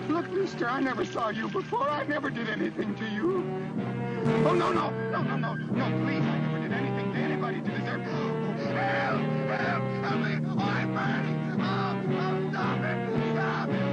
Look, mister, I never saw you before. I never did anything to you. Oh, no, no, no, no, no, no, please. I never did anything to anybody to deserve... Help! Help! Help me! Oh, I'm burning! Oh, stop it! Stop it!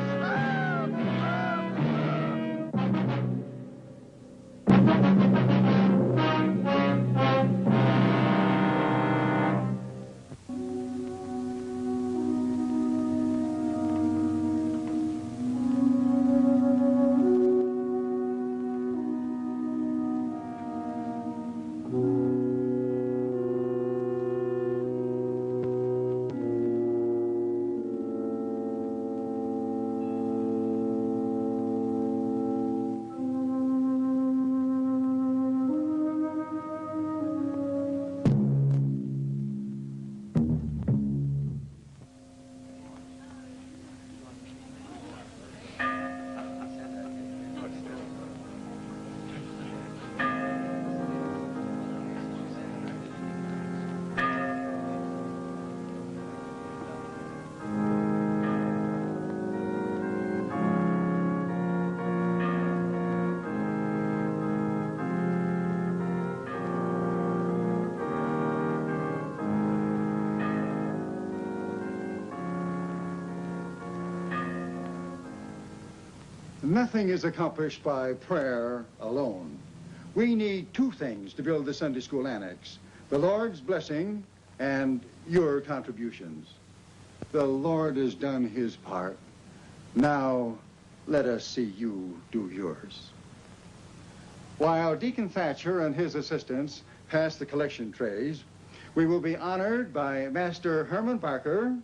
Nothing is accomplished by prayer alone. We need two things to build the Sunday School Annex: the Lord's blessing and your contributions. The Lord has done his part. Now, let us see you do yours. While Deacon Thatcher and his assistants pass the collection trays, we will be honored by Master Herman Parker,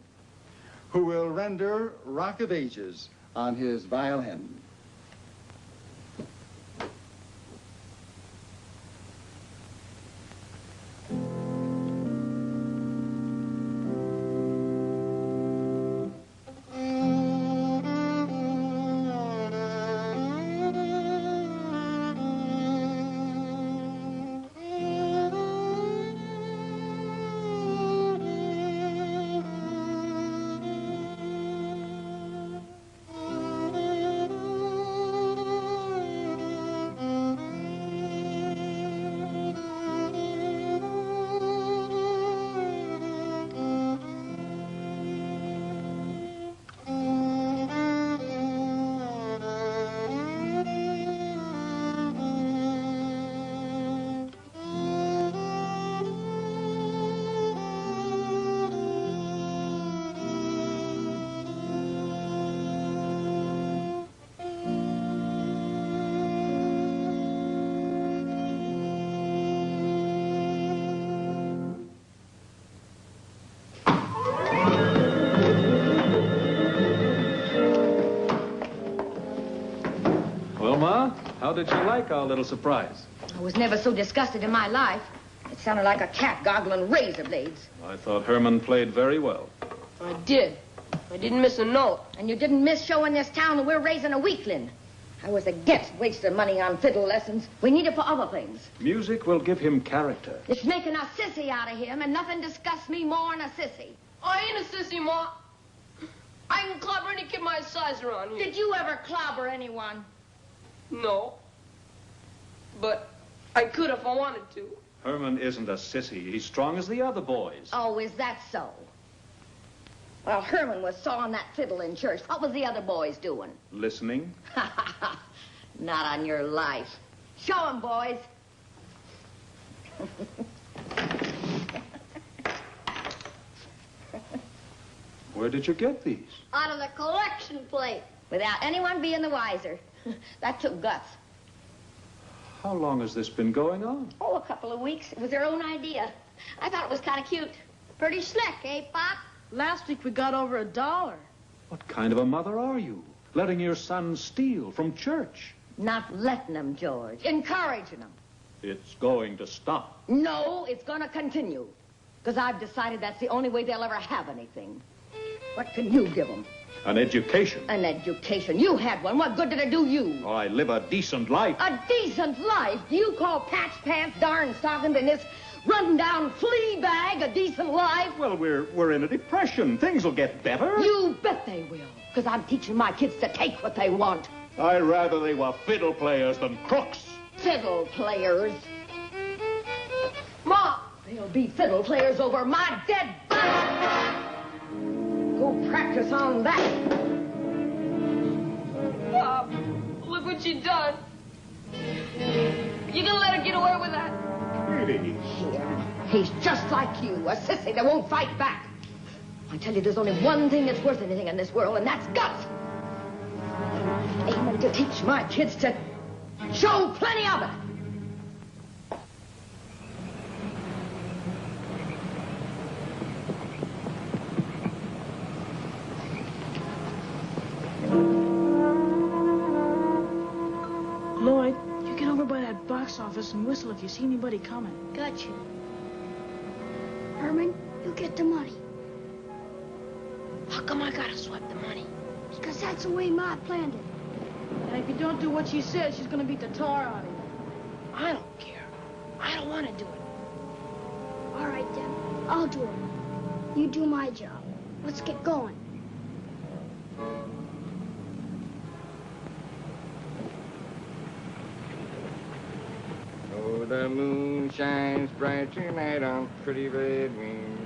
who will render Rock of Ages on his violin. How did you like our little surprise? I was never so disgusted in my life. It sounded like a cat goggling razor blades. I thought Herman played very well. I did. I didn't miss a note. And you didn't miss showing this town that we're raising a weakling. I was against wasting money on fiddle lessons. We need it for other things. Music will give him character. It's making a sissy out of him, and nothing disgusts me more than a sissy. I ain't a sissy, Ma. I can clobber any kid my size around here. Did you ever clobber anyone? No. But I could if I wanted to. Herman isn't a sissy. He's strong as the other boys. Oh, is that so? Well, Herman was sawing that fiddle in church. What was the other boys doing? Listening. Not on your life. Show 'em, boys. Where did you get these? Out of the collection plate. Without anyone being the wiser. That took guts. How long has this been going on? Oh, a couple of weeks. It was their own idea. I thought it was kind of cute. Pretty slick, eh, Pop? Last week we got over $1. What kind of a mother are you? Letting your son steal from church? Not letting them, George. Encouraging them. It's going to stop. No, it's going to continue. Because I've decided that's the only way they'll ever have anything. What can you give them? An education. An education. You had one. What good did it do you? Oh, I live a decent life. A decent life? Do you call patch pants, darn stockings, and this run-down flea bag a decent life? Well, we're in a depression. Things will get better. You bet they will. Because I'm teaching my kids to take what they want. I'd rather they were fiddle players than crooks. Fiddle players. Ma, they'll be fiddle players over my dead body. Go practice on that. Pop, look what you done. You gonna let her get away with that? Really? Here, he's just like you, a sissy that won't fight back. I tell you, there's only one thing that's worth anything in this world, and that's guts. I'm aiming to teach my kids to show plenty of it. Lloyd, you get over by that box office and whistle if you see anybody coming. Got you. Herman, you get the money. How come I gotta swipe the money? Because that's the way Ma planned it. And if you don't do what she says, she's gonna beat the tar out of you. I don't care. I don't want to do it. All right, then. I'll do it. You do my job. Let's get going. Oh, the moon shines bright tonight on pretty red wings.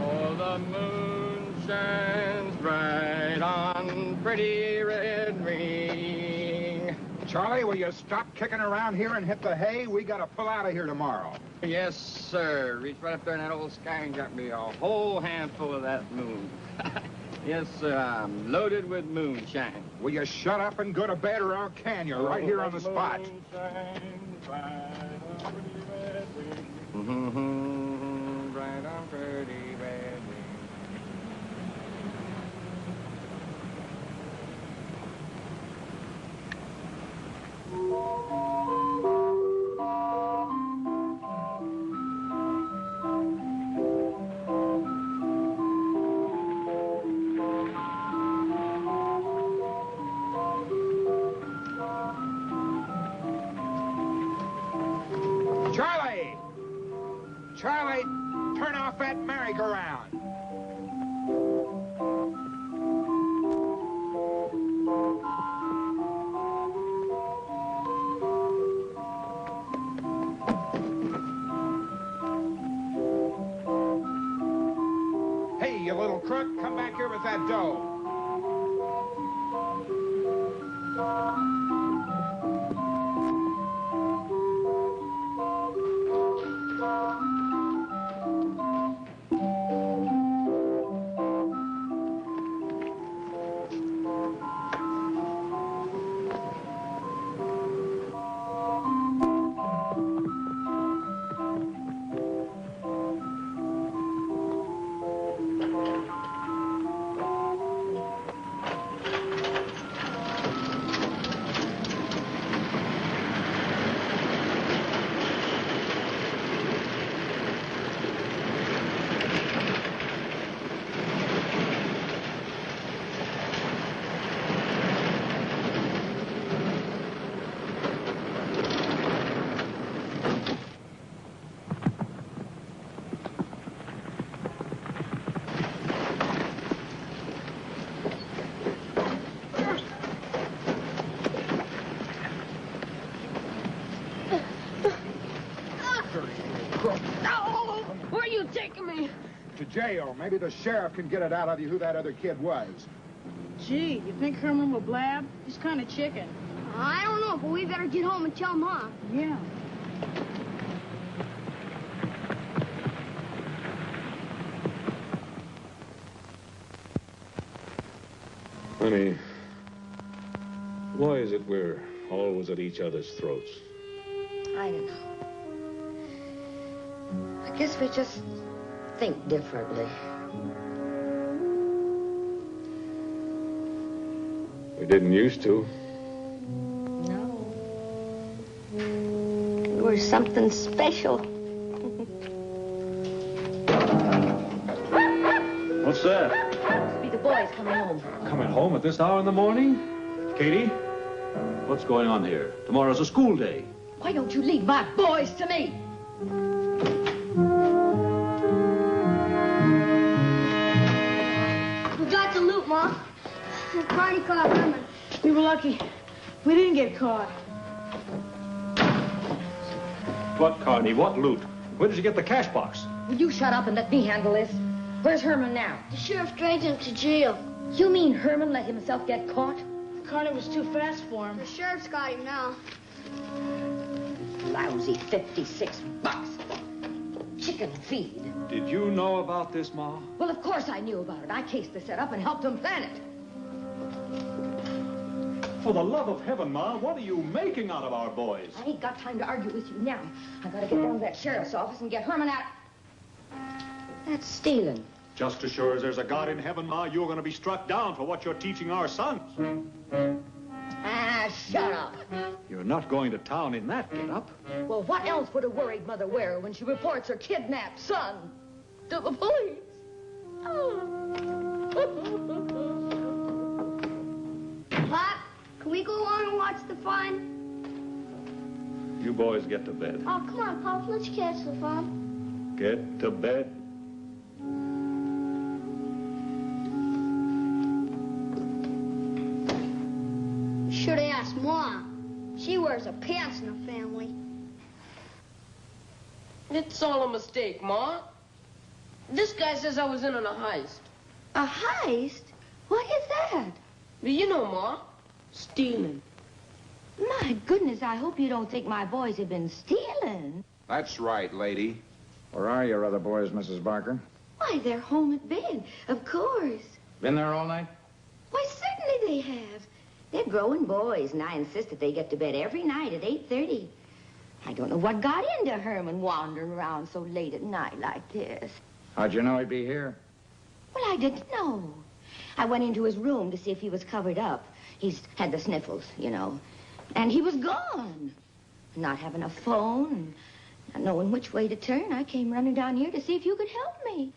Oh, the moon shines bright on pretty red wing. Charlie, will you stop kicking around here and hit the hay? We gotta pull out of here tomorrow. Yes, sir. Reach right up there in that old sky and got me a whole handful of that moon. Yes, sir, I'm loaded with moonshine. Will you shut up and go to bed, or I'll can you right here on the spot? Bright on pretty red wing. Charlie! Charlie, turn off that merry-go-round. Hey, you little crook, come back here with that dough. No! Where are you taking me? To jail. Maybe the sheriff can get it out of you who that other kid was. Gee, you think Herman will blab? He's kind of chicken. I don't know, but we better get home and tell Ma. Yeah. Honey, why is it we're always at each other's throats? I don't know. I guess we just think differently. We didn't used to. No. We're something special. What's that? Must be the boys coming home. Coming home at this hour in the morning? Katie? What's going on here? Tomorrow's a school day. Why don't you leave my boys to me? We got the loot, Ma. Mrs. Carney caught Herman. We were lucky. We didn't get caught. What, Carney? What loot? Where did you get the cash box? Will you shut up and let me handle this? Where's Herman now? The sheriff dragged him to jail. You mean Herman let himself get caught? Carney was too fast for him. The sheriff's got him now. Lousy 56 bucks. Chicken feed. Did you know about this, Ma? Well, of course I knew about it. I cased the setup and helped him plan it. For the love of heaven, Ma, what are you making out of our boys? I ain't got time to argue with you now. I gotta get down to that sheriff's office and get Herman out. That's stealing. Just as sure as there's a God in heaven, Ma, you're going to be struck down for what you're teaching our sons. Ah, shut up. You're not going to town in that get-up. Well, what else would a worried mother wear when she reports her kidnapped son to the police? Pop, can we go on and watch the fun? You boys get to bed. Oh, come on, Pop. Let's catch the fun. Get to bed. Should have asked Ma. She wears a pants in the family. It's all a mistake, Ma. This guy says I was in on a heist. A heist? What is that? But you know, Ma, stealing. My goodness, I hope you don't think my boys have been stealing. That's right, lady. Where are your other boys, Mrs. Barker? Why, they're home at bed, of course. Been there all night? Why, certainly they have. They're growing boys, and I insist that they get to bed every night at 8:30. I don't know what got into Herman wandering around so late at night like this. How'd you know he'd be here? Well, I didn't know. I went into his room to see if he was covered up. He's had the sniffles, you know. And he was gone. Not having a phone, and not knowing which way to turn, I came running down here to see if you could help me.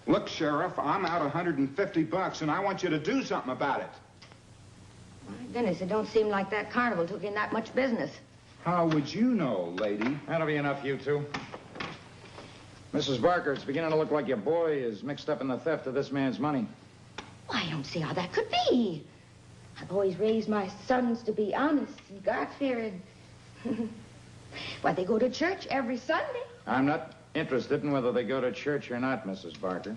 Look, Sheriff, I'm out 150 bucks, and I want you to do something about it. My goodness, it don't seem like that carnival took in that much business. How would you know, lady? That'll be enough, you two. Mrs. Barker, it's beginning to look like your boy is mixed up in the theft of this man's money. I don't see how that could be. I've always raised my sons to be honest and God-fearing. Why, they go to church every Sunday. I'm not interested in whether they go to church or not, Mrs. Barker.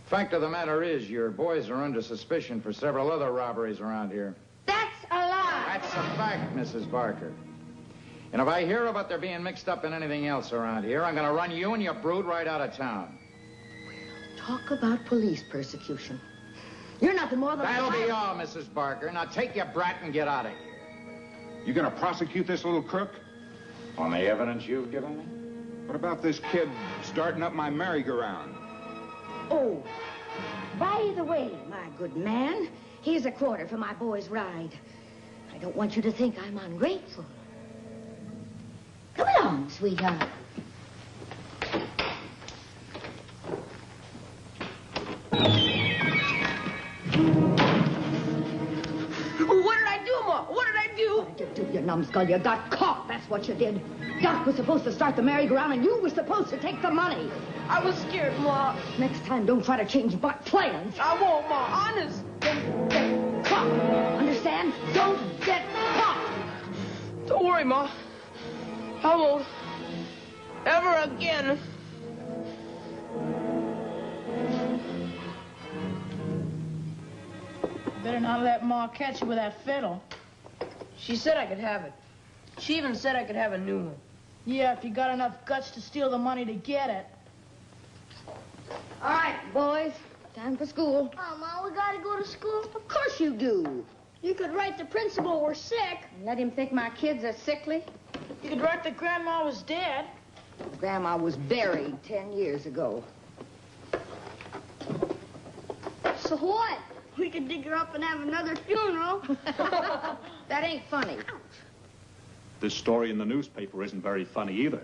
Fact of the matter is, your boys are under suspicion for several other robberies around here. That's a lie. That's a fact, Mrs. Barker. And if I hear about their being mixed up in anything else around here, I'm going to run you and your brood right out of town. Talk about police persecution. You're nothing more than... That'll be all, Mrs. Barker. Now take your brat and get out of here. You gonna prosecute this little crook? On the evidence you've given me? What about this kid starting up my merry-go-round? Oh, by the way, my good man, here's a quarter for my boy's ride. I don't want you to think I'm ungrateful. Come along, sweetheart. What did I do, Ma? What did I do? What did you do, you numbskull? You got caught, that's what you did. Doc was supposed to start the merry-go-round, and you were supposed to take the money. I was scared, Ma. Next time, don't try to change plans. I won't, Ma. Honest. Don't get caught. Understand? Don't get caught. Don't worry, Ma. I won't. Ever again. Better not let Ma catch you with that fiddle. She said I could have it. She even said I could have a new one. Yeah, if you got enough guts to steal the money to get it. All right, boys. Time for school. Oh, Ma, we gotta go to school. Of course you do. You could write the principal we're sick. Let him think my kids are sickly. You could write that Grandma was dead. Grandma was buried 10 years ago. So what? We could dig her up and have another funeral. That ain't funny. This story in the newspaper isn't very funny either.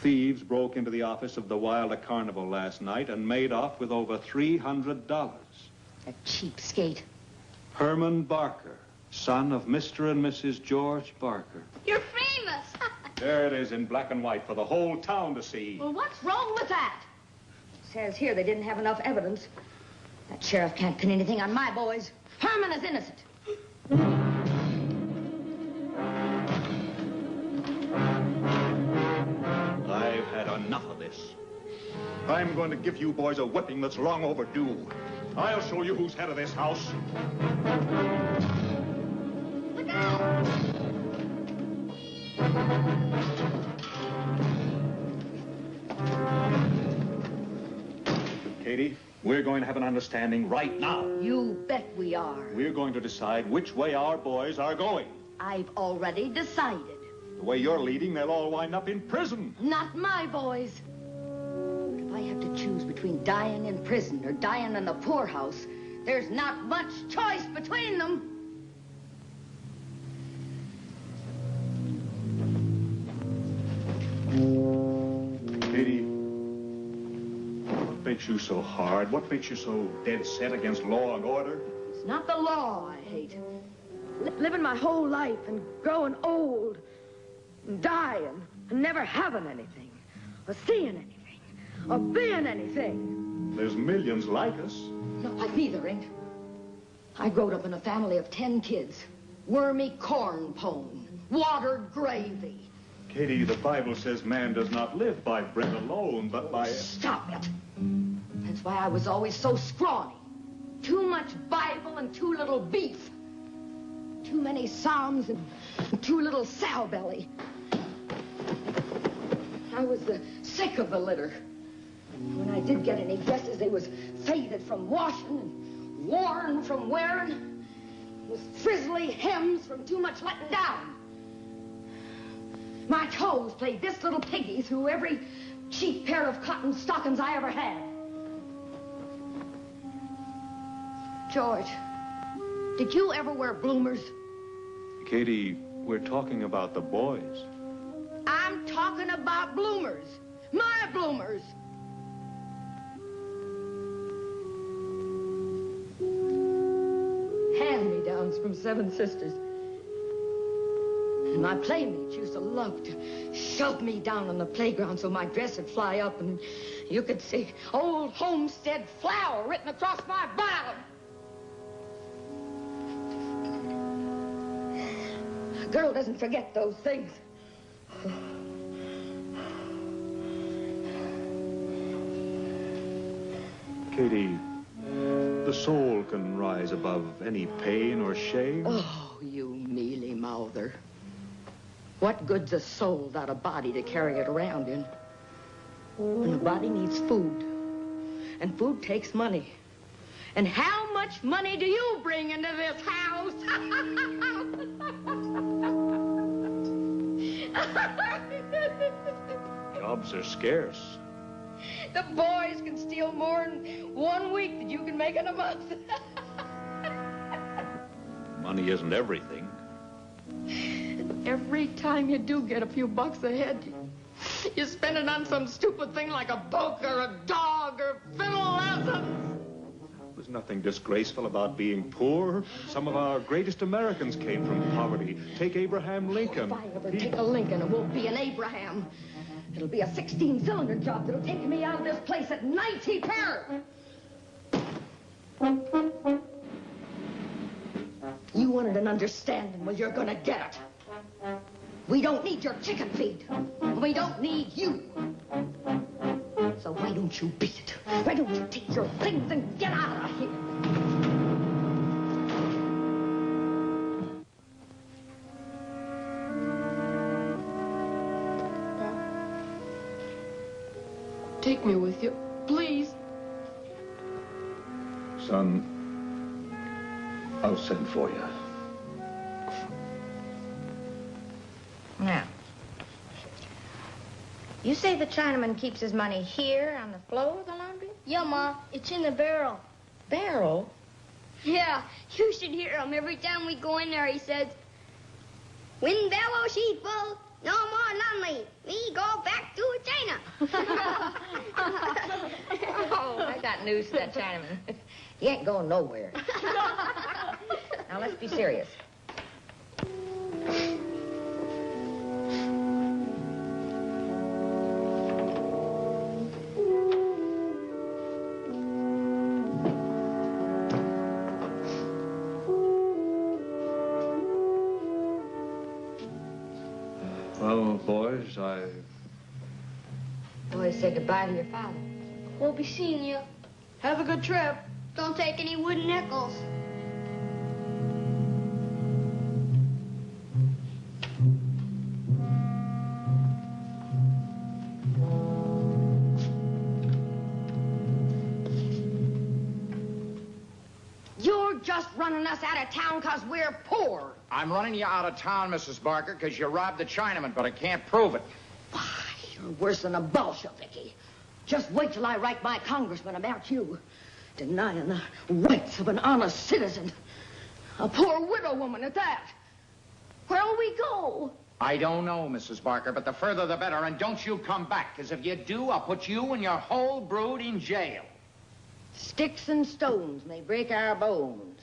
Thieves broke into the office of the Wilder Carnival last night and made off with over $300. A cheapskate. Herman Barker, son of Mr. and Mrs. George Barker. You're famous. There it is in black and white for the whole town to see. Well, what's wrong with that? Says here they didn't have enough evidence. That sheriff can't pin anything on my boys. Herman is innocent. I've had enough of this. I'm going to give you boys a whipping that's long overdue. I'll show you who's head of this house. Look out! Katie, we're going to have an understanding right now. You bet we are. We're going to decide which way our boys are going. I've already decided. The way you're leading, they'll all wind up in prison. Not my boys. But if I have to choose between dying in prison or dying in the poorhouse, there's not much choice between them. Katie, what makes you so hard? What makes you so dead set against law and order? It's not the law I hate. Living my whole life and growing old and dying and never having anything or seeing anything or being anything. There's millions like us. Not like me, there ain't. I growed up in a family of 10 kids. Wormy corn pone, watered gravy. Katie, the Bible says man does not live by bread alone, but by... Stop it. That's why I was always so scrawny. Too much Bible and too little beef. Too many Psalms and too little sow belly. I was sick of the litter. When I did get any dresses, they was faded from washing and worn from wearing, with frizzly hems from too much letting down. My toes played this little piggy through every cheap pair of cotton stockings I ever had. George, did you ever wear bloomers? Katie, we're talking about the boys. I'm talking about bloomers. My bloomers. Hand-me-downs from 7 sisters. And my playmates used to love to shove me down on the playground so my dress would fly up and you could see old Homestead Flower written across my bottom. A girl doesn't forget those things. Katie, the soul can rise above any pain or shame. Oh, you mealy-mouther. What good's a soul without a body to carry it around in? And a body needs food. And food takes money. And how much money do you bring into this house? Jobs are scarce. The boys can steal more in 1 week than you can make in a month. Money isn't everything. Every time you do get a few bucks ahead, you spend it on some stupid thing like a book or a dog or fiddle lessons. There's nothing disgraceful about being poor. Some of our greatest Americans came from poverty. Take Abraham Lincoln. If I ever take a Lincoln, it won't be an Abraham. It'll be a 16-cylinder job that'll take me out of this place at 90 per. You wanted an understanding. Well, you're gonna get it. We don't need your chicken feed. We don't need you. So why don't you beat it? Why don't you take your things and get out of here? Take me with you, please. Son, I'll send for you. Now, you say the Chinaman keeps his money here on the floor of the laundry? Yeah, Ma, it's in the barrel. Barrel? Yeah, you should hear him every time we go in there. He says, "Wind bellow sheeple, no more lonely. We go back to China." Oh, I got news for that Chinaman. He ain't going nowhere. Now, let's be serious. Well, boys, Boys, say goodbye to your father. We'll be seeing you. Have a good trip. Don't take any wooden nickels. You're just running us out of town because we're poor. I'm running you out of town, Mrs. Barker, because you robbed the Chinaman, but I can't prove it. Why, you're worse than a Bolsheviki. Just wait till I write my congressman about you. Denying the rights of an honest citizen. A poor widow woman at that. Where'll we go? I don't know, Mrs. Barker, but the further the better, and don't you come back, because if you do, I'll put you and your whole brood in jail. Sticks and stones may break our bones.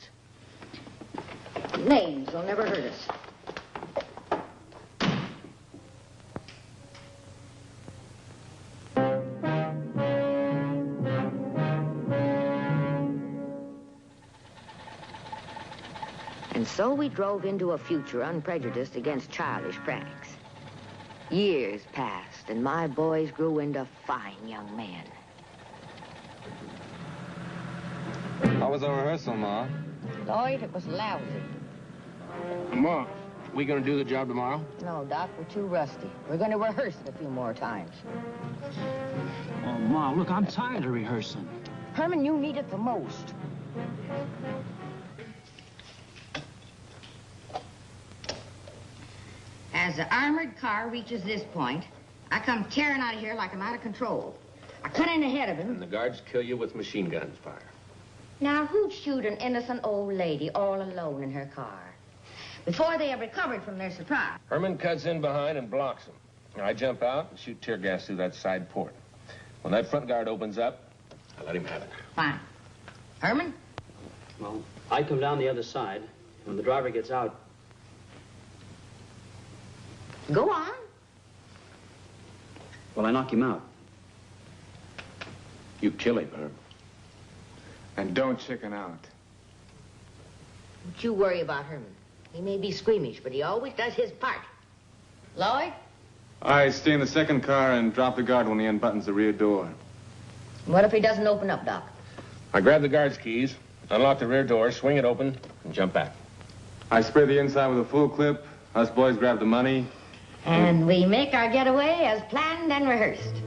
Names will never hurt us. And so we drove into a future unprejudiced against childish pranks. Years passed, and my boys grew into fine young men. How was our rehearsal, Ma? Lloyd, it was lousy. Ma, we gonna do the job tomorrow? No, Doc, we're too rusty. We're going to rehearse it a few more times. Oh, Ma, look, I'm tired of rehearsing. Herman, you need it the most. As the armored car reaches this point, I come tearing out of here like I'm out of control. I cut in ahead of him. And the guards kill you with machine guns fire. Now, who'd shoot an innocent old lady all alone in her car? Before they have recovered from their surprise. Herman cuts in behind and blocks them. I jump out and shoot tear gas through that side port. When that front guard opens up, I let him have it. Fine. Herman? Well, I come down the other side. When the driver gets out... Go on. Well, I knock him out. You kill him, Herb. And don't chicken out. Don't you worry about Herman. He may be squeamish, but he always does his part. Lloyd? I stay in the second car and drop the guard when he unbuttons the rear door. What if he doesn't open up, Doc? I grab the guard's keys, unlock the rear door, swing it open, and jump back. I spray the inside with a full clip. Us boys grab the money. And we make our getaway as planned and rehearsed.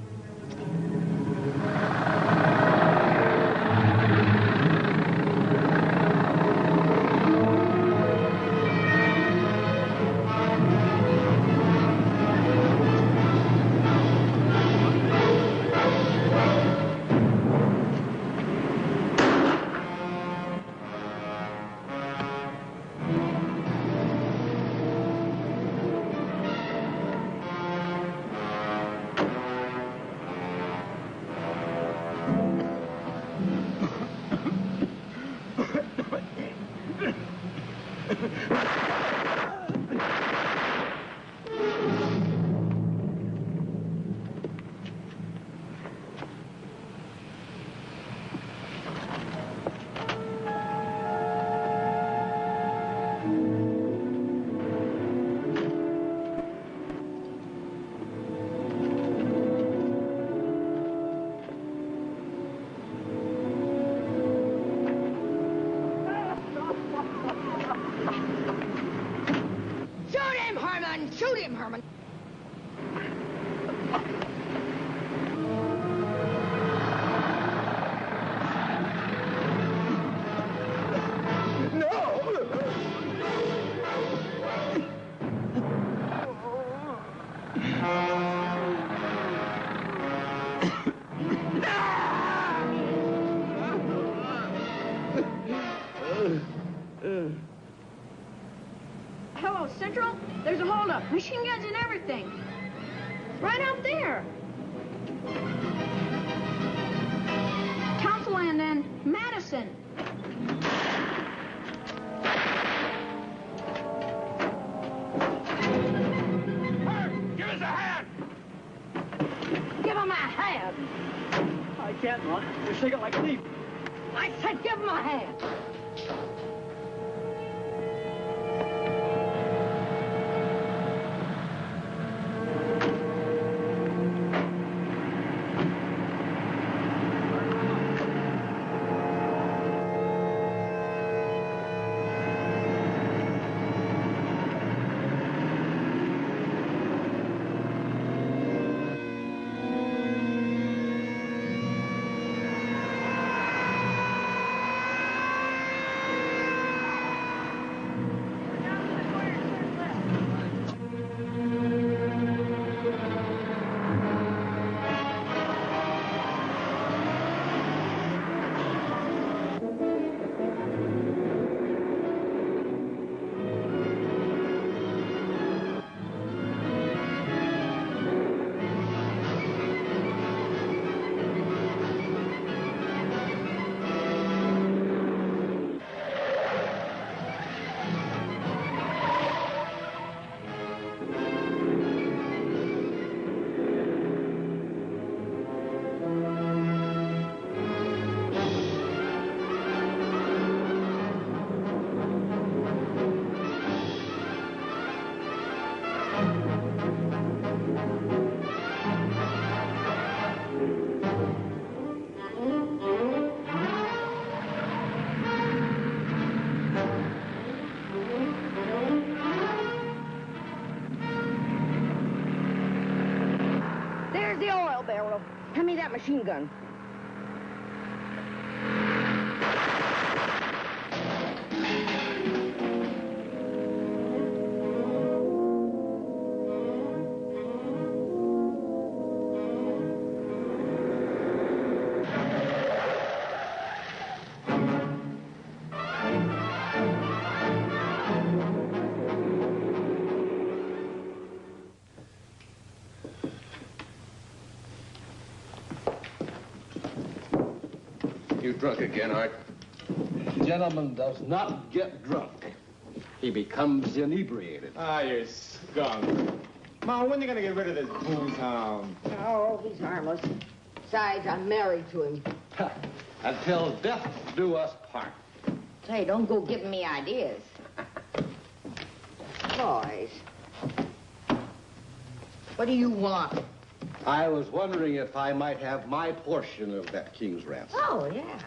Shoot him, Herman. Hello, Central. There's a holdup. Machine guns and everything. Right out there. Councilland and Madison. Give us a hand! Give him a hand. I can't, Ma. You're shaking like a leaf. I said give him a hand. machine gun. You drunk again, Art? Gentleman does not get drunk. He becomes inebriated. Ah, you're skunk. Mom, when are you gonna get rid of this booze hound? Oh, he's harmless. Besides, I'm married to him. Until death do us part. Say, don't go giving me ideas. Boys. What do you want? I was wondering if I might have my portion of that king's ransom. Oh, yeah.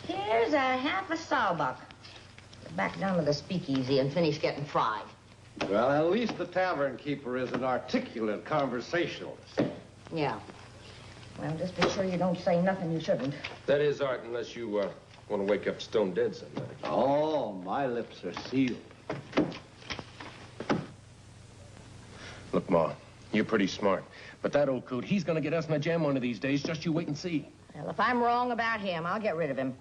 Here's a half a sawbuck. Back down to the speakeasy and finish getting fried. Well, at least the tavern keeper is an articulate conversationalist. Yeah. Well, just be sure you don't say nothing you shouldn't. That is, Art, unless you want to wake up stone dead some night. Oh, my lips are sealed. Look, Ma, you're pretty smart. But that old coot, he's going to get us in a jam one of these days. Just you wait and see. Well, if I'm wrong about him, I'll get rid of him.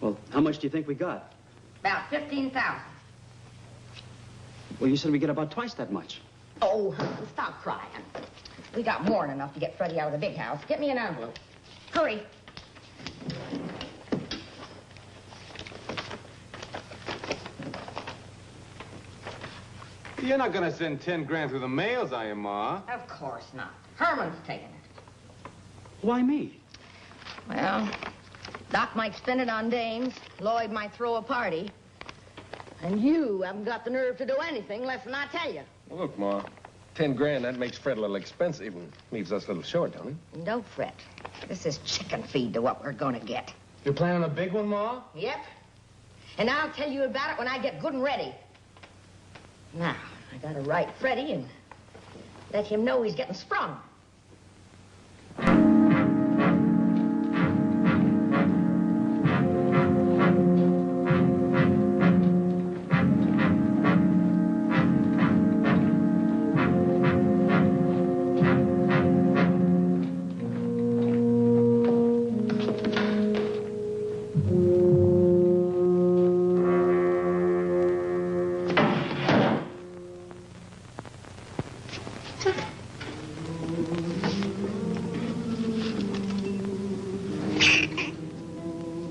Well, how much do you think we got? About 15,000. Well, you said we get about twice that much. Oh, stop crying. We got more than enough to get Freddie out of the big house. Get me an envelope. Hurry. You're not gonna send 10 grand through the mails, are you, Ma? Of course not. Herman's taking it. Why me? Well, Doc might spend it on dames. Lloyd might throw a party. And you haven't got the nerve to do anything less than I tell you. Well, look, Ma, 10 grand, that makes Fred a little expensive and leaves us a little short, don't it? Don't fret. This is chicken feed to what we're gonna get. You planning a big one, Ma? Yep. And I'll tell you about it when I get good and ready. Now, I gotta write Freddie and let him know he's getting sprung.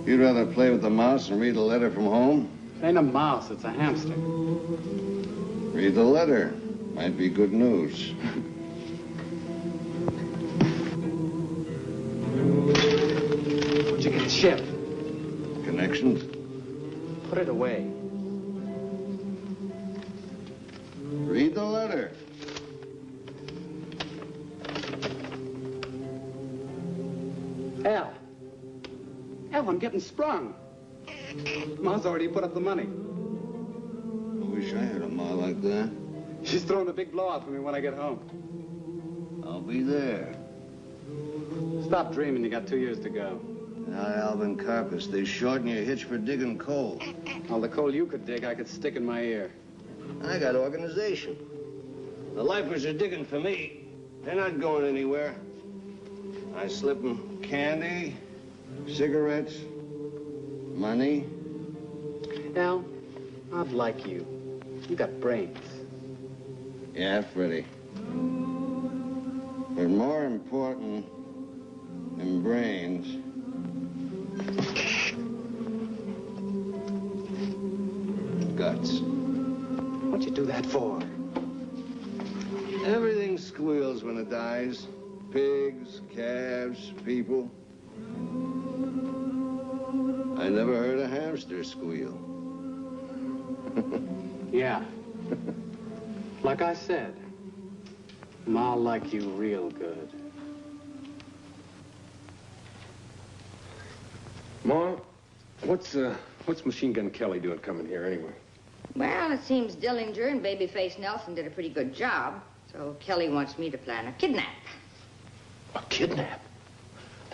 You'd rather play with the mouse and read a letter from home? It ain't a mouse, it's a hamster. Read the letter. Might be good news. Where'd you get the ship? Connections? Put it away. Read the letter. Al. Al, I'm getting sprung. Ma's already put up the money. I wish I had a ma like that. She's throwing a big blowout for me when I get home. I'll be there. Stop dreaming, you got 2 years to go. Now, Alvin Carpus, they shorten your hitch for digging coal. All the coal you could dig, I could stick in my ear. I got organization. The lifers are digging for me. They're not going anywhere. I slip them candy, cigarettes, money. Al, I'd like you. You got brains. Yeah, Freddie. But more important than brains, guts. What'd you do that for? Everything squeals when it dies. Pigs, calves, people. I never heard a hamster squeal. Yeah. Like I said, Ma'll like you real good. Ma, what's Machine Gun Kelly doing coming here anyway? Well, it seems Dillinger and Babyface Nelson did a pretty good job. So Kelly wants me to plan a kidnap. A kidnap?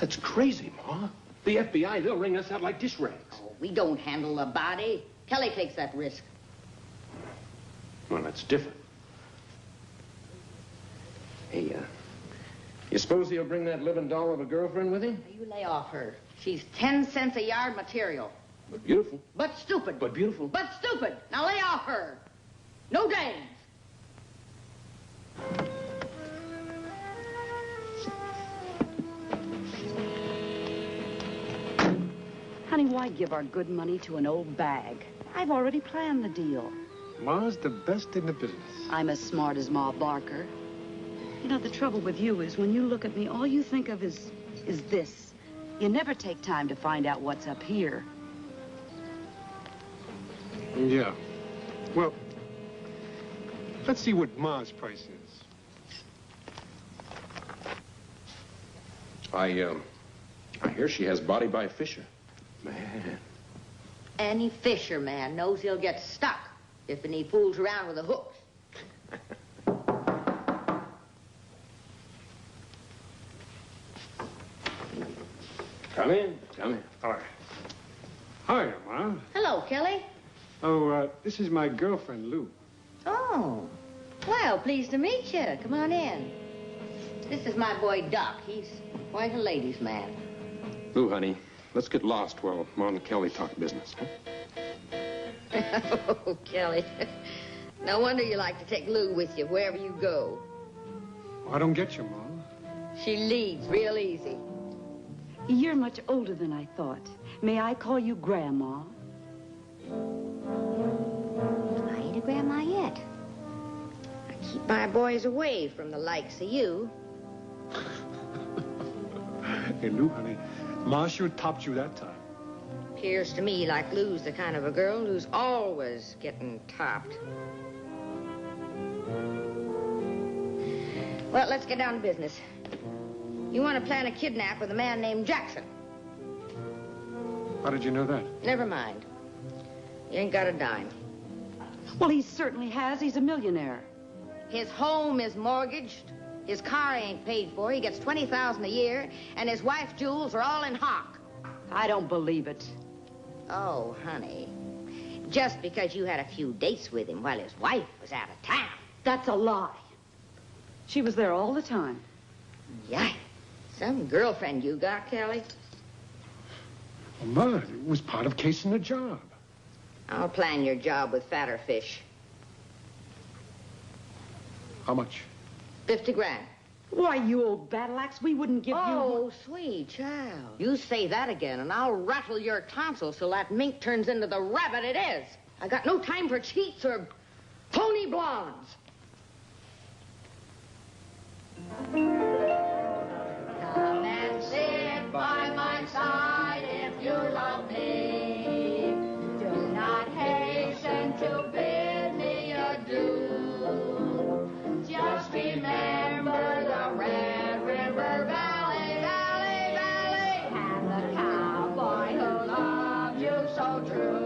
That's crazy, Ma. The FBI, they'll ring us out like dish rags. Oh, we don't handle the body. Kelly takes that risk. Well, that's different. Hey, you suppose he'll bring that living doll of a girlfriend with him? You lay off her. She's 10 cents a yard material. But beautiful. But stupid. But beautiful. But stupid. Now lay off her. No games. Honey, why give our good money to an old bag? I've already planned the deal. Ma's the best in the business. I'm as smart as Ma Barker. You know, the trouble with you is when you look at me, all you think of is this. You never take time to find out what's up here. Yeah. Well, let's see what Ma's price is. I hear she has body by Fisher. Man. Any fisherman knows he'll get stuck if he fools around with the hooks. Come in. Come in. All right. Hi, Ma. Hello, Kelly. Oh, this is my girlfriend, Lou. Oh. Well, pleased to meet you. Come on in. This is my boy, Doc. He's quite a ladies' man. Lou, honey, let's get lost while Ma and Kelly talk business, huh? Oh, Kelly. No wonder you like to take Lou with you wherever you go. I don't get you, Ma. She leads real easy. You're much older than I thought. May I call you Grandma? I ain't a grandma yet. I keep my boys away from the likes of you. Hey, Lou, honey, Ma sure topped you that time. Appears to me like Lou's the kind of a girl who's always getting topped. Well, let's get down to business. You want to plan a kidnap with a man named Jackson. How did you know that? Never mind. You ain't got a dime. Well, he certainly has. He's a millionaire. His home is mortgaged. His car ain't paid for. He gets $20,000 a year, and his wife's jewels are all in hock. I don't believe it. Oh, honey. Just because you had a few dates with him while his wife was out of town. That's a lie. She was there all the time. Yeah. Some girlfriend you got, Kelly. Well, Ma, it was part of casing the job. I'll plan your job with fatter fish. How much? 50 grand. Why, you old battle axe, we wouldn't give you... Oh, sweet child. You say that again, and I'll rattle your tonsils till that mink turns into the rabbit it is. I got no time for cheats or phony blondes. Come and sit by my side if you love me. Do not hasten to bid me adieu. Just remember the Red River Valley, Valley, Valley, and the cowboy who loved you so true.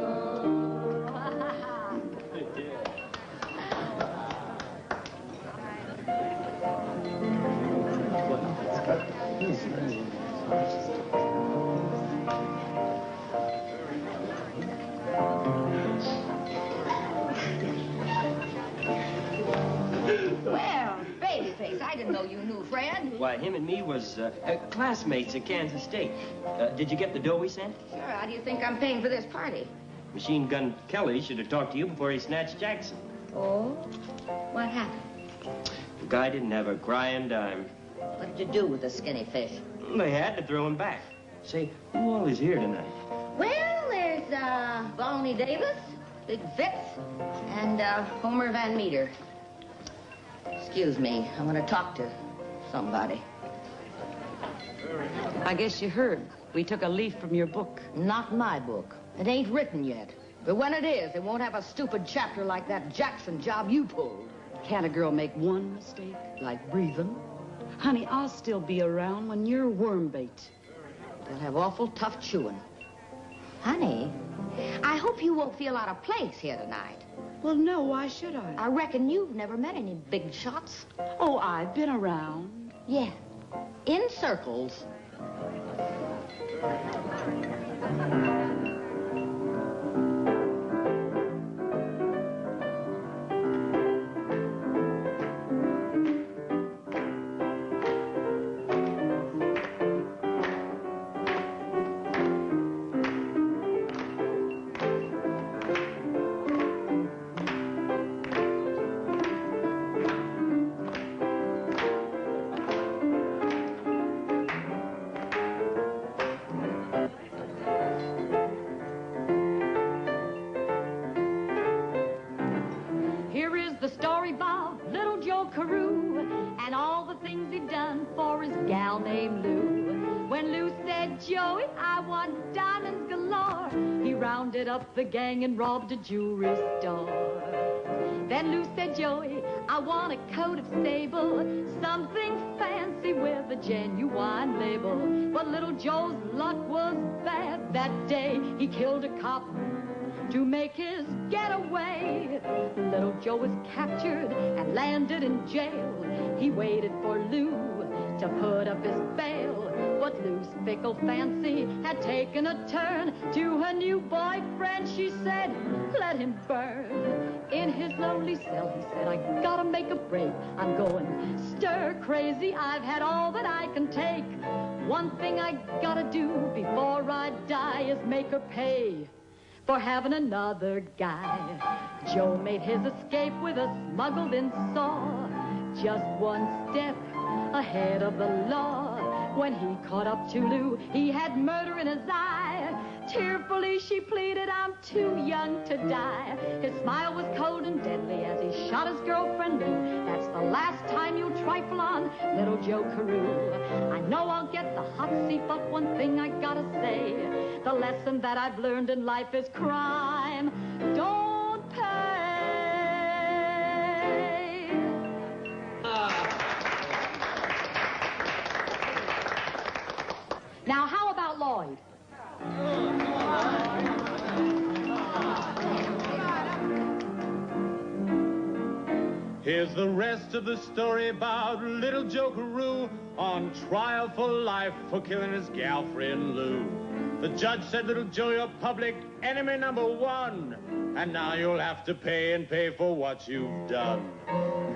Well, babyface, I didn't know you knew Fred. Why, him and me was classmates at Kansas State. Did you get the dough we sent? Sure, how do you think I'm paying for this party? Machine Gun Kelly should have talked to you before he snatched Jackson. Oh? What happened? The guy didn't have a crying dime. What did you do with the skinny fish? They had to throw him back. Say, who all is here tonight? Well, there's Bonnie Davis, Big Fitz, and Homer Van Meter. Excuse me, I want to talk to somebody. I guess you heard. We took a leaf from your book. Not my book. It ain't written yet. But when it is, it won't have a stupid chapter like that Jackson job you pulled. Can't a girl make one mistake? Like breathing? Honey, I'll still be around when you're worm bait. You'll have awful tough chewing. Honey, I hope you won't feel out of place here tonight. Well, no, why should I? I reckon you've never met any big shots. Oh, I've been around. Yeah, in circles. Here is the story about little Joe Carew and all the things he'd done for his gal named Lou. When Lou said, Joey, I want diamonds galore, he rounded up the gang and robbed a jewelry store. Then Lou said, Joey, I want a coat of sable, something fancy with a genuine label. But little Joe's luck was bad that day. He killed a cop to make his getaway. Little Joe was captured and landed in jail. He waited for Lou to put up his bail. But Lou's fickle fancy had taken a turn. To her new boyfriend she said, let him burn. In his lonely cell he said, I gotta make a break. I'm going stir crazy. I've had all that I can take. One thing I gotta do before I die is make her pay for having another guy. Joe made his escape with a smuggled-in saw, just one step ahead of the law. When he caught up to Lou, he had murder in his eye. Tearfully she pleaded, I'm too young to die. His smile was cold and deadly as he shot his girlfriend Lou. That's the last time you'll trifle on little Joe Carew. I know I'll get the hot seat, but one thing I gotta say, the lesson that I've learned in life is crime don't pay. Now, how about Lloyd? Here's the rest of the story about little Joe Carew on trial for life for killing his gal friend Lou. The judge said, little Joe, you're public enemy number one, and now you'll have to pay and pay for what you've done.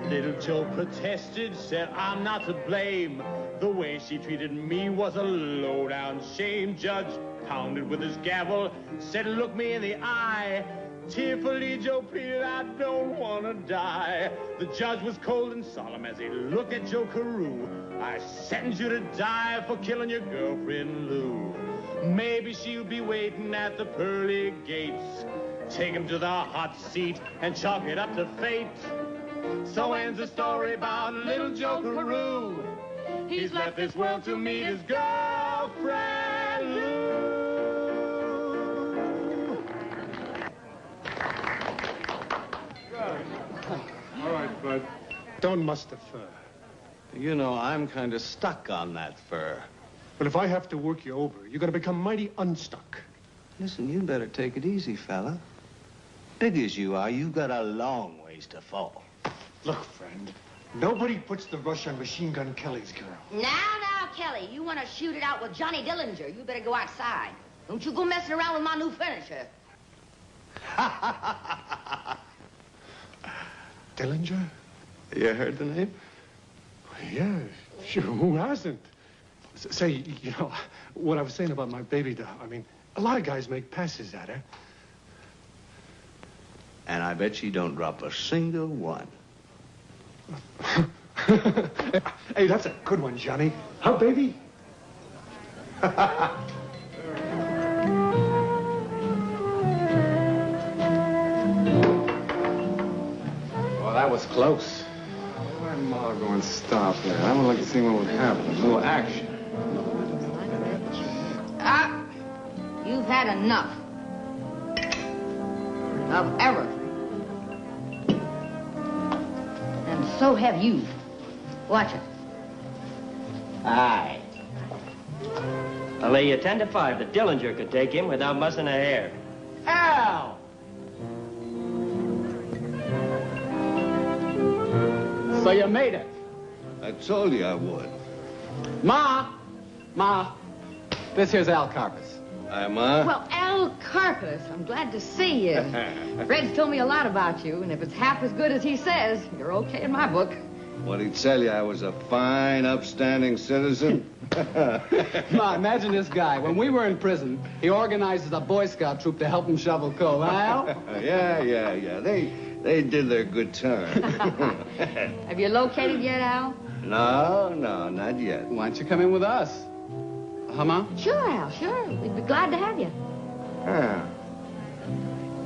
Little Joe protested, said, I'm not to blame. The way she treated me was a low-down shame. Judge pounded with his gavel, said, look me in the eye. Tearfully Joe pleaded, I don't want to die. The judge was cold and solemn as he looked at Joe Carew. I sentence you to die for killing your girlfriend Lou. Maybe she'll be waiting at the pearly gates. Take him to the hot seat and chalk it up to fate. So ends the story about little Joe Carew. He's left this world to meet his girlfriend Lou. All right, Bud. Don't muss the fur. You know, I'm kind of stuck on that fur. But if I have to work you over, you're going to become mighty unstuck. Listen, you better take it easy, fella. Big as you are, you've got a long ways to fall. Look, friend, nobody puts the rush on Machine Gun Kelly's girl. Now, Kelly, you want to shoot it out with Johnny Dillinger, you better go outside. Don't you go messing around with my new furniture. Dillinger? You heard the name? Yeah, sure, who hasn't? Say, you know, what I was saying about my baby doll, I mean, a lot of guys make passes at her. And I bet she don't drop a single one. Hey, that's a good one, Johnny. Huh, baby? Well, that was close. Why did Ma go and stop there? I would like to see what would happen. A little action. You've had enough of everything. And so have you. Watch it. Aye. I'll lay you 10 to 5 that Dillinger could take him without mussing a hair. Al! So you made it. I told you I would. Ma! Ma! This here's Al Carpus. Hi, Ma. Well, Al Carpus, I'm glad to see you. Fred's told me a lot about you, and if it's half as good as he says, you're okay in my book. What'd he tell you? I was a fine, upstanding citizen? Ma, imagine this guy. When we were in prison, he organizes a Boy Scout troop to help him shovel coal, huh, Al? Yeah. They did their good turn. Have you located yet, Al? No, not yet. Why don't you come in with us? Huh, Ma? Sure, Al, sure. We'd be glad to have you. Huh.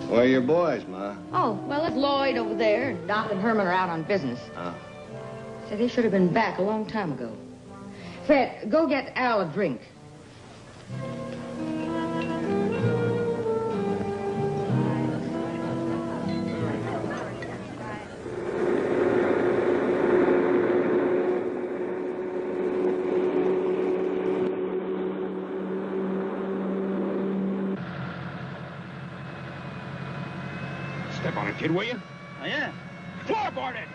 Where are your boys, Ma? Oh, well, it's Lloyd over there, and Doc and Herman are out on business. Oh. Said they should have been back a long time ago. Fred, go get Al a drink. Step on it, kid, will you? Oh, yeah. Floorboard it!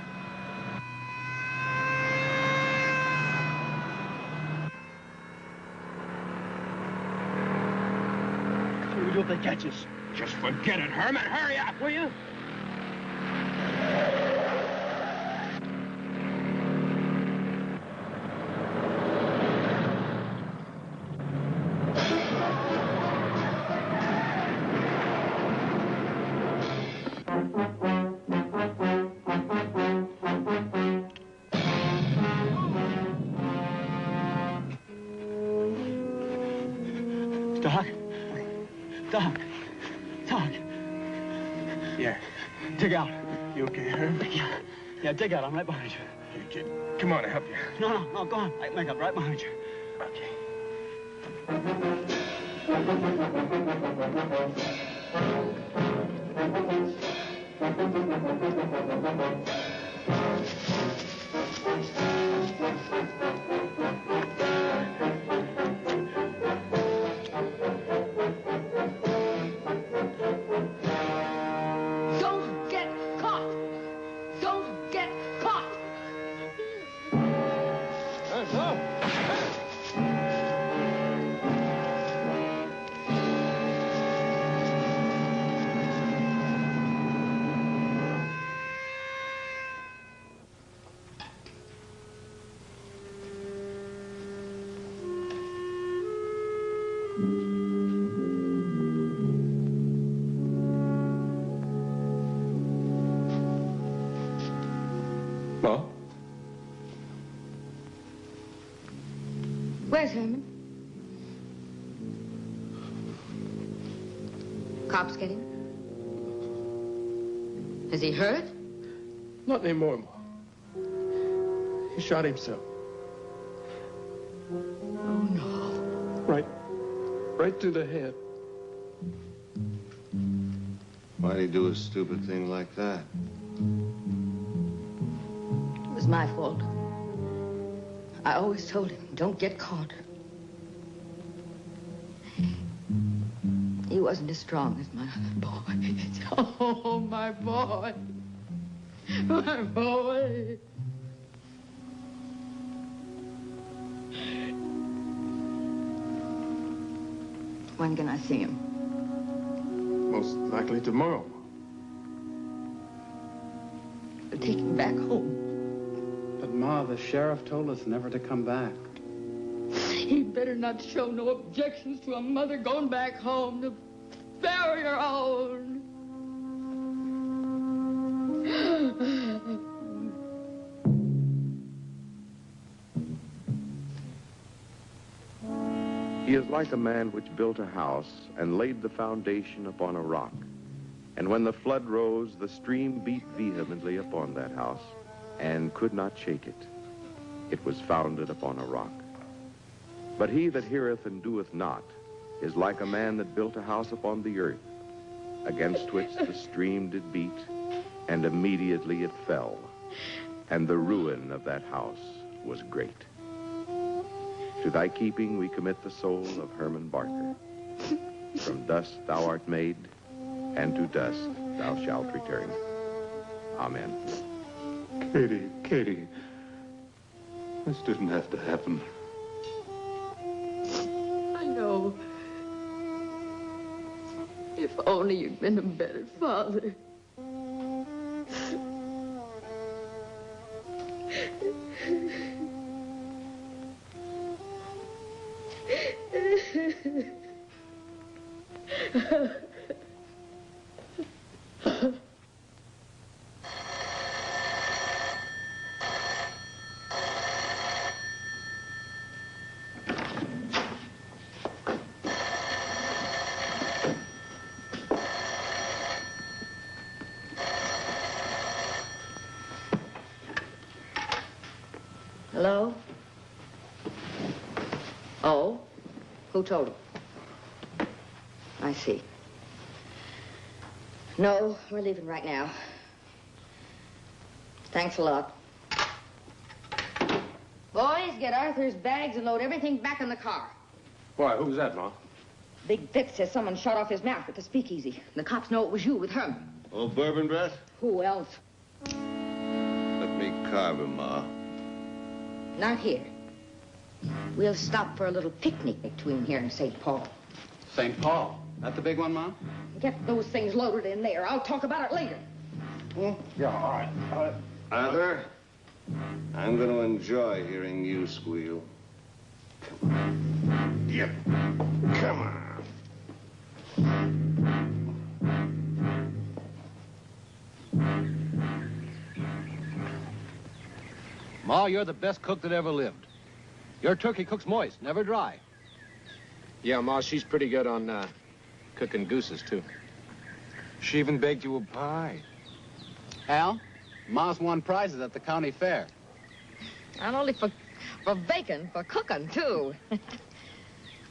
What do we do if they catch us? Just forget it, Herman. Hurry up, will you? Doc. Yeah. Dig out. You okay, Herm? Yeah, dig out. I'm right behind you. Hey, kid. Come on, I'll help you. No, go on. Make up right behind you. Okay. Don't get caught! Don't get caught! Ma? Where's Herman? Cops get him? Is he hurt? Not anymore, Ma. He shot himself. Oh, no. Right through the head. Why'd he do a stupid thing like that? It was my fault. I always told him, don't get caught. He wasn't as strong as my boy. Oh, my boy. My boy. When can I see him? Most likely tomorrow. Take him back home. But, Ma, the sheriff told us never to come back. He better not show no objections to a mother going back home to bury her own. He is like a man which built a house and laid the foundation upon a rock. And when the flood rose, the stream beat vehemently upon that house and could not shake it. It was founded upon a rock. But he that heareth and doeth not is like a man that built a house upon the earth, against which the stream did beat, and immediately it fell. And the ruin of that house was great. To thy keeping we commit the soul of Herman Barker. From dust thou art made, and to dust thou shalt return. Amen. Katie, this didn't have to happen. I know. If only you'd been a better father. Hello? Oh? Who told him? I see. No, we're leaving right now. Thanks a lot. Boys, get Arthur's bags and load everything back in the car. Why, who's that, Ma? Big Fitz says someone shot off his mouth at the speakeasy. The cops know it was you with Herman. Old bourbon breath? Who else? Let me carve him, Ma. Not here. We'll stop for a little picnic between here and St. Paul. St. Paul? That the big one, Ma? Get those things loaded in there. I'll talk about it later. Yeah, all right. Arthur, I'm going to enjoy hearing you squeal. Come on. Yep. Come on. Ma, you're the best cook that ever lived. Your turkey cooks moist, never dry. Yeah, Ma, she's pretty good on cooking gooses, too. She even baked you a pie. Al, Ma's won prizes at the county fair. Not only for bacon, for cooking, too.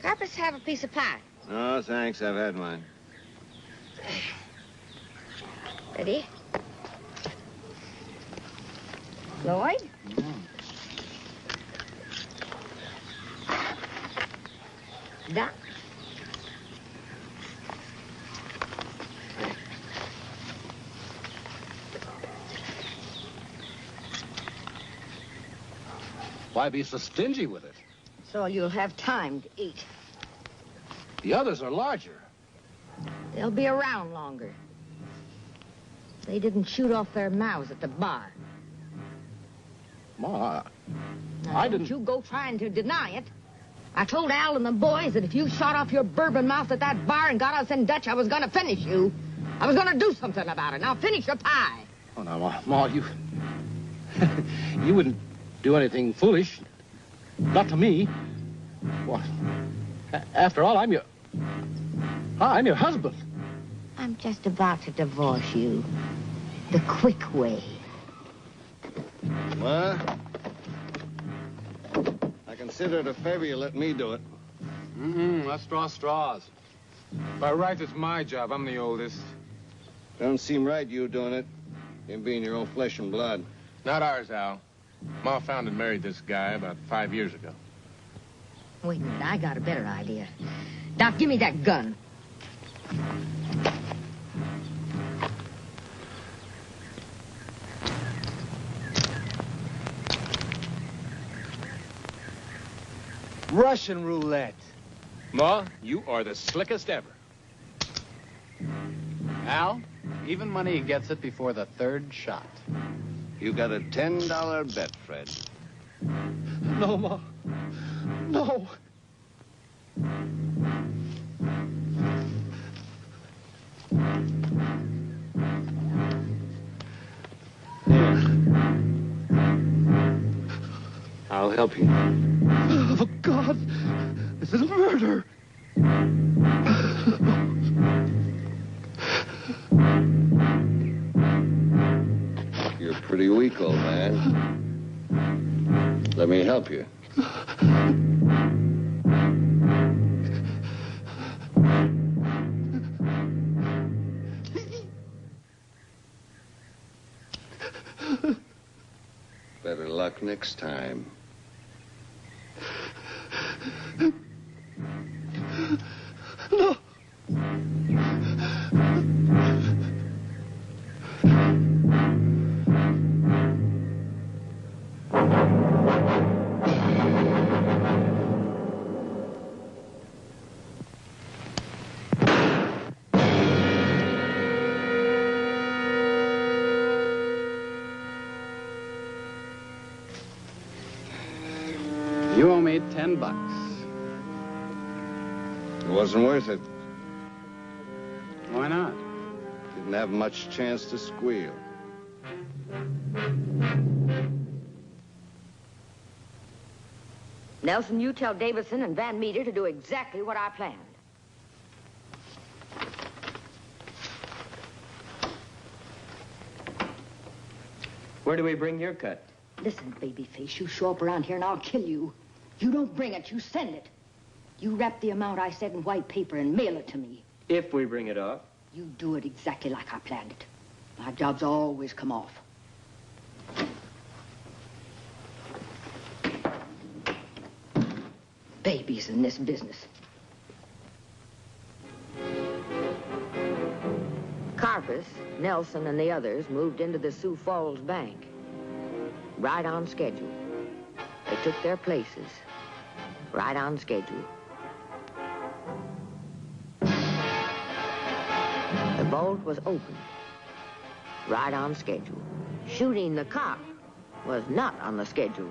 Carpus, have a piece of pie. No, thanks. I've had mine. Ready? Lloyd? Doc? Why be so stingy with it? So you'll have time to eat. The others are larger. They'll be around longer. They didn't shoot off their mouths at the bar. Ma, Now, I don't didn't... you go trying to deny it. I told Al and the boys that if you shot off your bourbon mouth at that bar and got us in Dutch, I was going to finish you. I was going to do something about it. Now finish your pie. Oh, now, Ma, you... you wouldn't do anything foolish. Not to me. What? After all, I'm your husband. I'm just about to divorce you. The quick way. Ma? I consider it a favor you let me do it. Let's draw straws. By right, it's my job. I'm the oldest. Don't seem right you doing it. Him being your own flesh and blood. Not ours, Al. Ma found and married this guy about 5 years ago. Wait a minute, I got a better idea. Doc, give me that gun. Russian roulette. Ma, you are the slickest ever. Al, even money gets it before the third shot. You got a $10 bet, Fred. No, Ma. No. I'll help you. Oh, God. This is murder. You're pretty weak, old man. Let me help you. Better luck next time. No. You owe me $10. It wasn't worth it. Why not? Didn't have much chance to squeal. Nelson, you tell Davidson and Van Meter to do exactly what I planned. Where do we bring your cut? Listen, babyface, you show up around here and I'll kill you. You don't bring it, you send it. You wrap the amount I said in white paper and mail it to me. If we bring it off. You do it exactly like I planned it. My jobs always come off. Babies in this business. Carpus, Nelson, and the others moved into the Sioux Falls Bank. Right on schedule. They took their places. Right on schedule. The vault was open. Right on schedule. Shooting the cop was not on the schedule.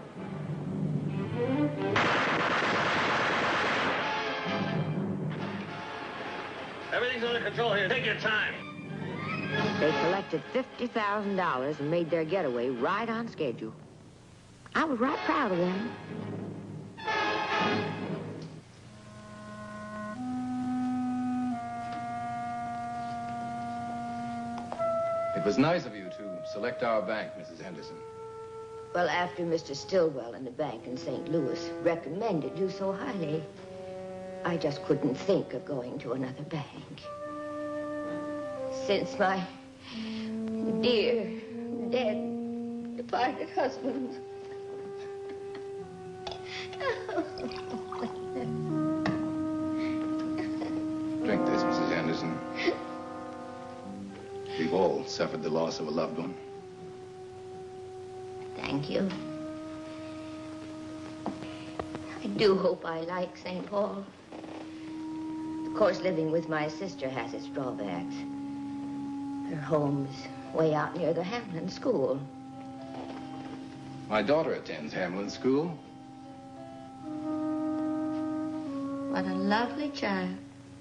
Everything's under control here. Take your time. They collected $50,000 and made their getaway right on schedule. I was right proud of them. It was nice of you to select our bank, Mrs. Henderson. Well, after Mr. Stillwell in the bank in St. Louis recommended you so highly, I just couldn't think of going to another bank. Since my dear, dead, departed husband. Drink this, Mrs. Henderson. We've all suffered the loss of a loved one. Thank you. I do hope I like St. Paul. Of course, living with my sister has its drawbacks. Her home is way out near the Hamlin School. My daughter attends Hamlin School. What a lovely child.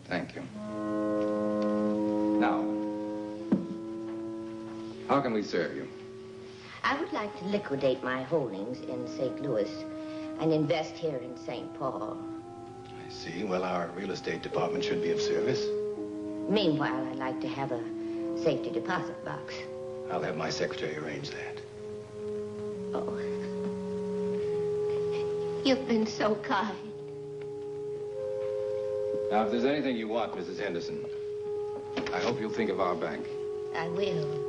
Thank you. Now, how can we serve you? I would like to liquidate my holdings in St. Louis and invest here in St. Paul. I see. Well, our real estate department should be of service. Meanwhile, I'd like to have a safety deposit box. I'll have my secretary arrange that. Oh. You've been so kind. Now, if there's anything you want, Mrs. Henderson, I hope you'll think of our bank. I will.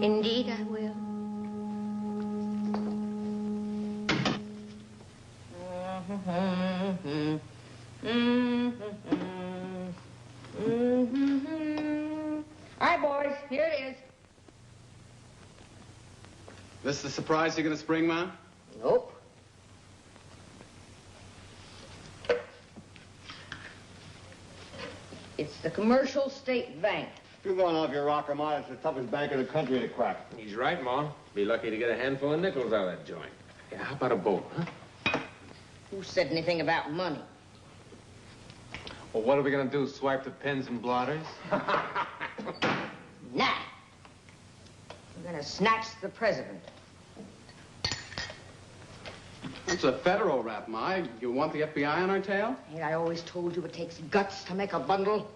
Indeed, I will. All right, boys, here it is. This the surprise you're gonna spring, Ma? Nope. It's the Commercial State Bank. You're going off your rocker, Ma. It's the toughest bank in the country to crack. He's right, Ma. Be lucky to get a handful of nickels out of that joint. Yeah, how about a boat, huh? Who said anything about money? Well, what are we gonna do, swipe the pens and blotters? Nah. We're gonna snatch the president. It's a federal rap, Ma. You want the FBI on our tail? Ain't I always told you it takes guts to make a bundle?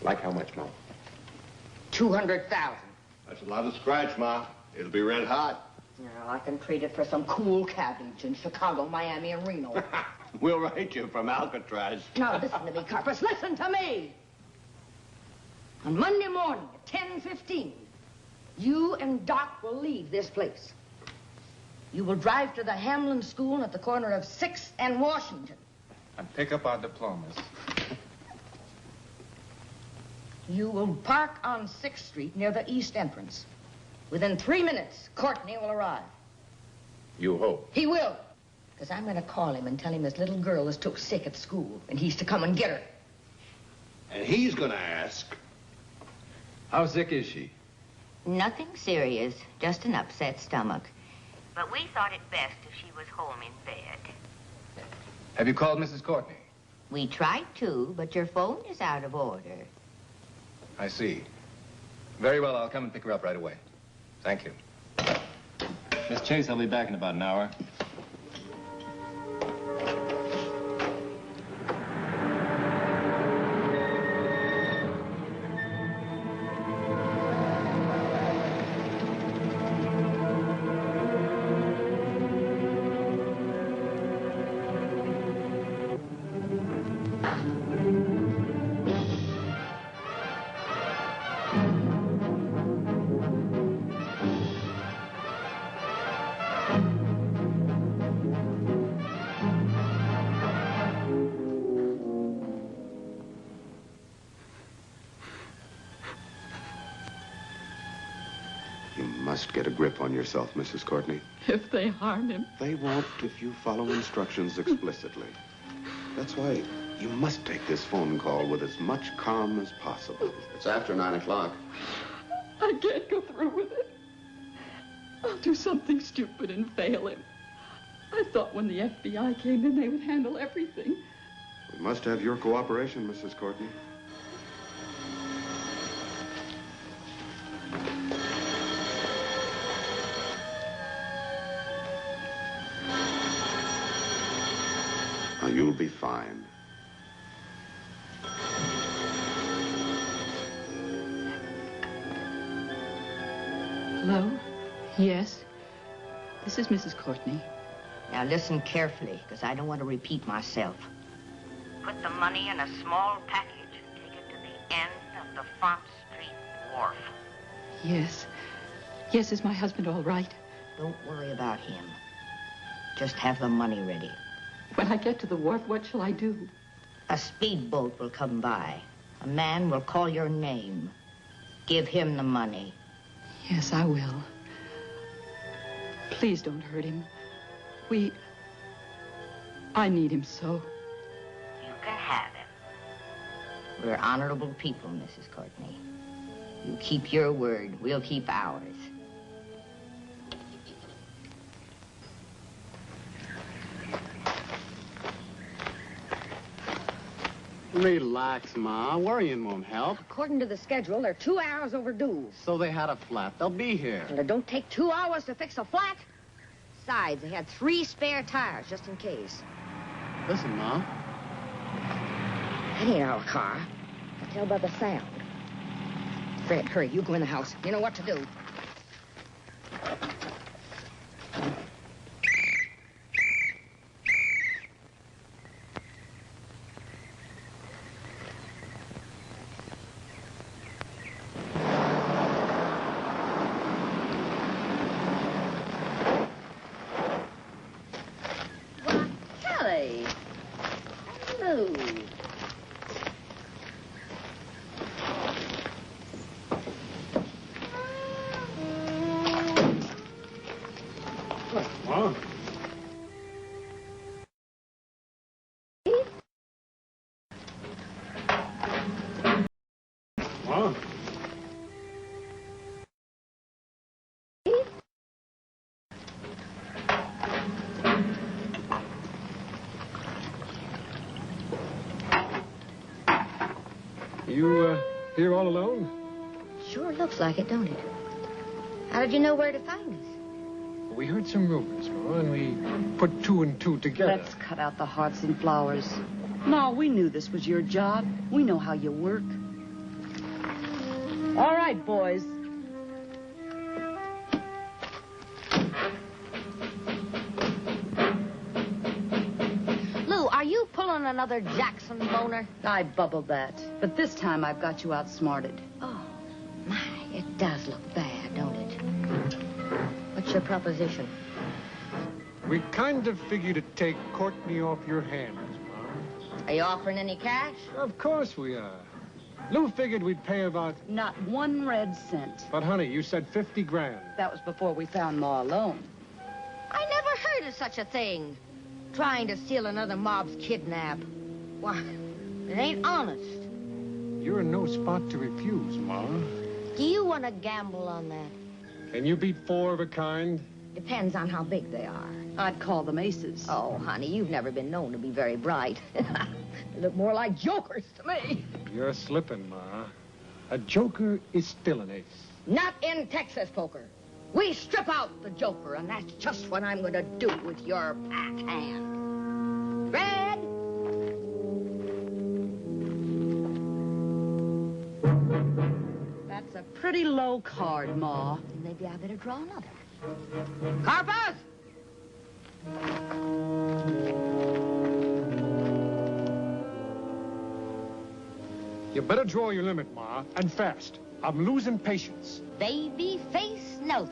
Like how much, Ma? 200,000. That's a lot of scratch, Ma. It'll be red hot. No, I can trade it for some cool cabbage in Chicago, Miami, and Reno. We'll write you from Alcatraz. Now, listen to me, Carpus. Listen to me. On Monday morning at 10:15, you and Doc will leave this place. You will drive to the Hamlin School at the corner of 6th and Washington. And pick up our diplomas. You will park on 6th Street near the east entrance. Within 3 minutes, Courtney will arrive. You hope. He will. Because I'm going to call him and tell him his little girl is took sick at school, and he's to come and get her. And he's gonna ask. How sick is she? Nothing serious, just an upset stomach. But we thought it best if she was home in bed. Have you called Mrs. Courtney? We tried to, but your phone is out of order. I see. Very well, I'll come and pick her up right away. Thank you. Miss Chase, I'll be back in about an hour. You must get a grip on yourself, Mrs. Courtney. If they harm him. They won't if you follow instructions explicitly. That's why you must take this phone call with as much calm as possible. It's after 9 o'clock. I can't go through with it. I'll do something stupid and fail him. I thought when the FBI came in, they would handle everything. We must have your cooperation, Mrs. Courtney. Now, you'll be fine. Hello? Yes? This is Mrs. Courtney. Now listen carefully, because I don't want to repeat myself. Put the money in a small package and take it to the end of the Font Street wharf. Yes. Yes, is my husband all right? Don't worry about him. Just have the money ready. When I get to the wharf, what shall I do? A speedboat will come by. A man will call your name. Give him the money. Yes, I will. Please don't hurt him. I need him so. You can have him. We're honorable people, Mrs. Courtney. You keep your word, we'll keep ours. Relax, Ma. Worrying won't help. According to the schedule, they're 2 hours overdue. So they had a flat. They'll be here. And it don't take 2 hours to fix a flat. Besides, they had 3 spare tires, just in case. Listen, Ma. That ain't our car. I tell by the sound. Fred, hurry, you go in the house. You know what to do. Kelly. Hello. Mom? Mom? You, here all alone? Sure looks like it, don't it? How did you know where to find us? We heard some rumors, Ma, and we put 2 and 2 together. Let's cut out the hearts and flowers. Ma, we knew this was your job. We know how you work. All right, boys. Lou, are you pulling another Jackson boner? I bubbled that. But this time I've got you outsmarted. Oh, my, it does look bad, don't it? What's your proposition? We kind of figure to take Courtney off your hands, Ma. Are you offering any cash? Of course we are. Lou figured we'd pay about... Not 1 red cent. But, honey, you said 50 grand. That was before we found Ma alone. I never heard of such a thing. Trying to steal another mob's kidnap. Why, it ain't honest. You're in no spot to refuse, Ma. Do you want to gamble on that? Can you beat 4 of a kind? Depends on how big they are. I'd call them aces. Oh, honey, you've never been known to be very bright. They look more like jokers to me. You're slipping, Ma. A joker is still an ace. Not in Texas poker. We strip out the joker, and that's just what I'm going to do with your pack hand. Fred! That's a pretty low card, Ma. Maybe I better draw another. Carpus! You better draw your limit, Ma, and fast. I'm losing patience. Baby face notes.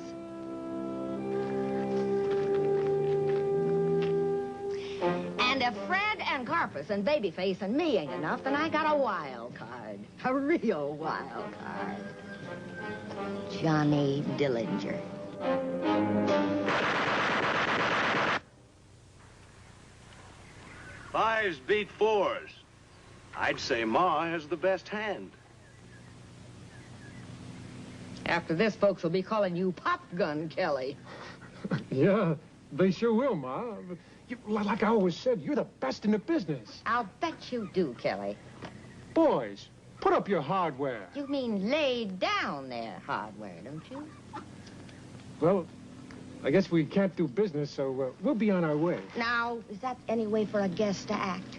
And if Fred and Carpus and Babyface and me ain't enough, then I got a wild card. A real wild card. Johnny Dillinger. Fives beat fours. I'd say Ma has the best hand. After this, folks will be calling you Pop Gun Kelly. Yeah, they sure will, Ma. But like I always said, you're the best in the business. I'll bet you do, Kelly. Boys, put up your hardware. You mean lay down their hardware, don't you? Well, I guess we can't do business, so we'll be on our way. Now, is that any way for a guest to act?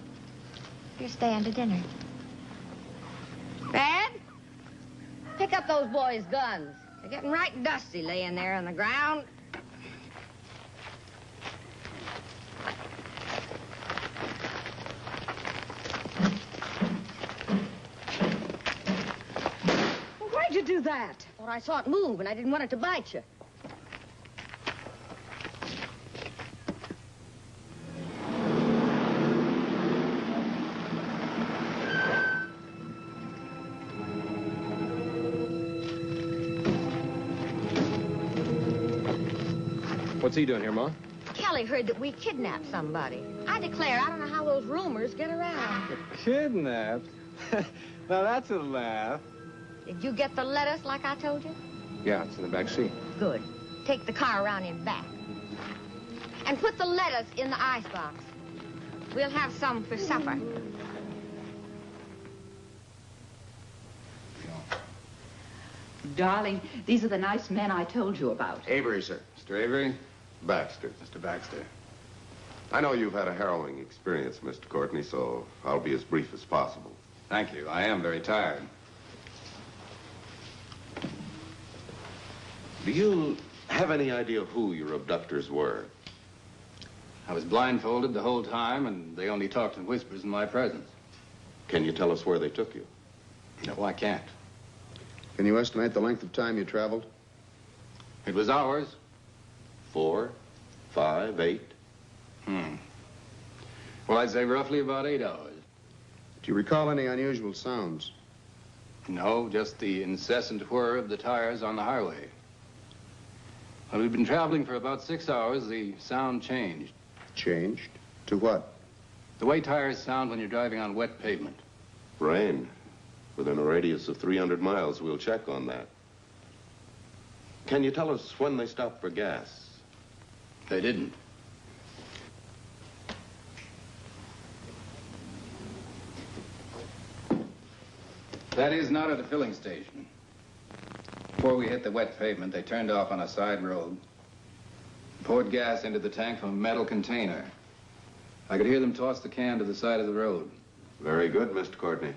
You're staying to dinner. Fred? Pick up those boys' guns. They're getting right dusty laying there on the ground. Well, why'd you do that? Thought I saw it move, and I didn't want it to bite you. What's he doing here, Ma? Kelly heard that we kidnapped somebody. I declare, I don't know how those rumors get around. Kidnapped? Now, that's a laugh. Did you get the lettuce like I told you? Yeah, it's in the back seat. Good. Take the car around in back. And put the lettuce in the icebox. We'll have some for supper. Darling, these are the nice men I told you about. Avery, sir. Mr. Avery? Baxter. Mr. Baxter. I know you've had a harrowing experience, Mr. Courtney, so I'll be as brief as possible. Thank you. I am very tired. Do you have any idea who your abductors were? I was blindfolded the whole time, and they only talked in whispers in my presence. Can you tell us where they took you? No, I can't. Can you estimate the length of time you traveled? It was hours. 4, 5, 8? Well, I'd say roughly about 8 hours. Do you recall any unusual sounds? No, just the incessant whir of the tires on the highway. Well, we'd been traveling for about 6 hours. The sound changed. Changed? To what? The way tires sound when you're driving on wet pavement. Rain. Within a radius of 300 miles, we'll check on that. Can you tell us when they stopped for gas? They didn't. That is not at a filling station. Before we hit the wet pavement, they turned off on a side road, poured gas into the tank from a metal container. I could hear them toss the can to the side of the road. Very good, Mr. Courtney.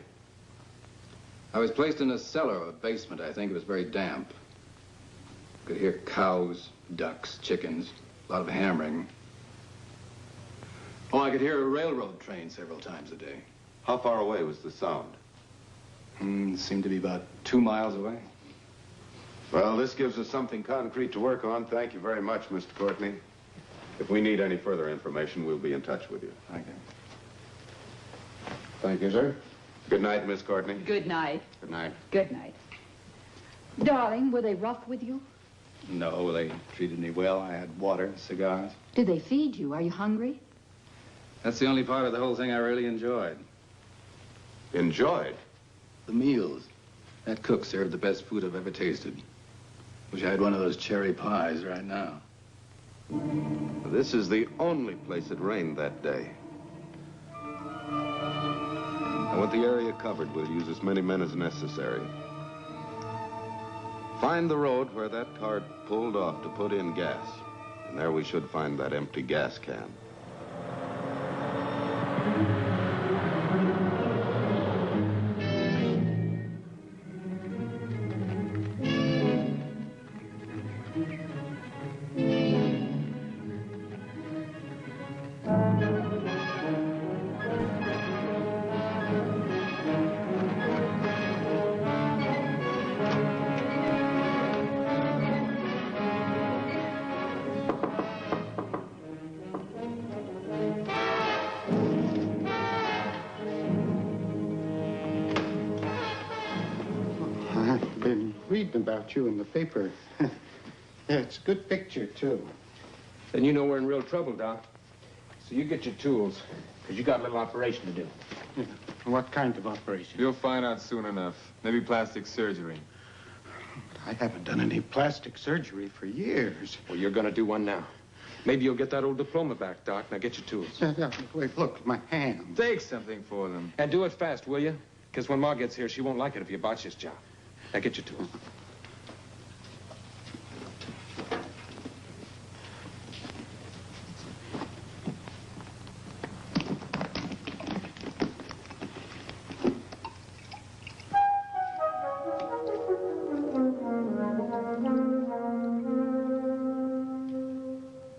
I was placed in a cellar or a basement. I think it was very damp. Could hear cows, ducks, chickens, a lot of hammering. Oh, I could hear a railroad train several times a day. How far away was the sound? It seemed to be about 2 miles away. Well, this gives us something concrete to work on. Thank you very much, Mr. Courtney. If we need any further information, we'll be in touch with you. Thank you. Thank you, sir. Good night, Miss Courtney. Good night. Good night. Good night. Darling, were they rough with you? No, they treated me well. I had water, cigars. Did they feed you? Are you hungry? That's the only part of the whole thing I really enjoyed. Enjoyed? The meals. That cook served the best food I've ever tasted. Wish I had one of those cherry pies right now. This is the only place it rained that day. And with the area covered, we'll use as many men as necessary. Find the road where that cart pulled off to put in gas. And there we should find that empty gas can. Reading about you in the paper. Yeah, it's a good picture, too. Then you know we're in real trouble, Doc. So you get your tools, because you got a little operation to do. Yeah. What kind of operation? You'll find out soon enough. Maybe plastic surgery. I haven't done any plastic surgery for years. Well, you're going to do one now. Maybe you'll get that old diploma back, Doc. Now get your tools. Yeah, wait, look, my hand. Take something for them. And do it fast, will you? Because when Ma gets here, she won't like it if you botch this job. Now get your tools.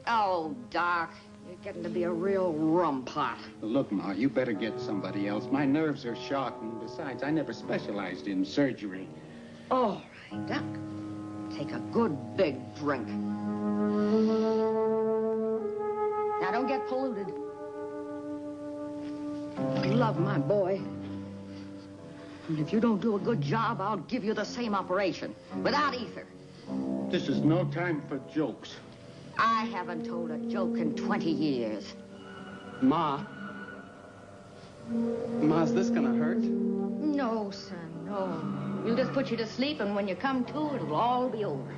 Oh, Doc, you're getting to be a real rum pot. Look, Ma, you better get somebody else. My nerves are shot, and besides, I never specialized in surgery. All right, Doc. Take a good big drink. Now, don't get polluted. I love my boy. And if you don't do a good job, I'll give you the same operation, without ether. This is no time for jokes. I haven't told a joke in 20 years. Ma, is this gonna hurt? No, son, no. We'll just put you to sleep, and when you come to, it'll all be over.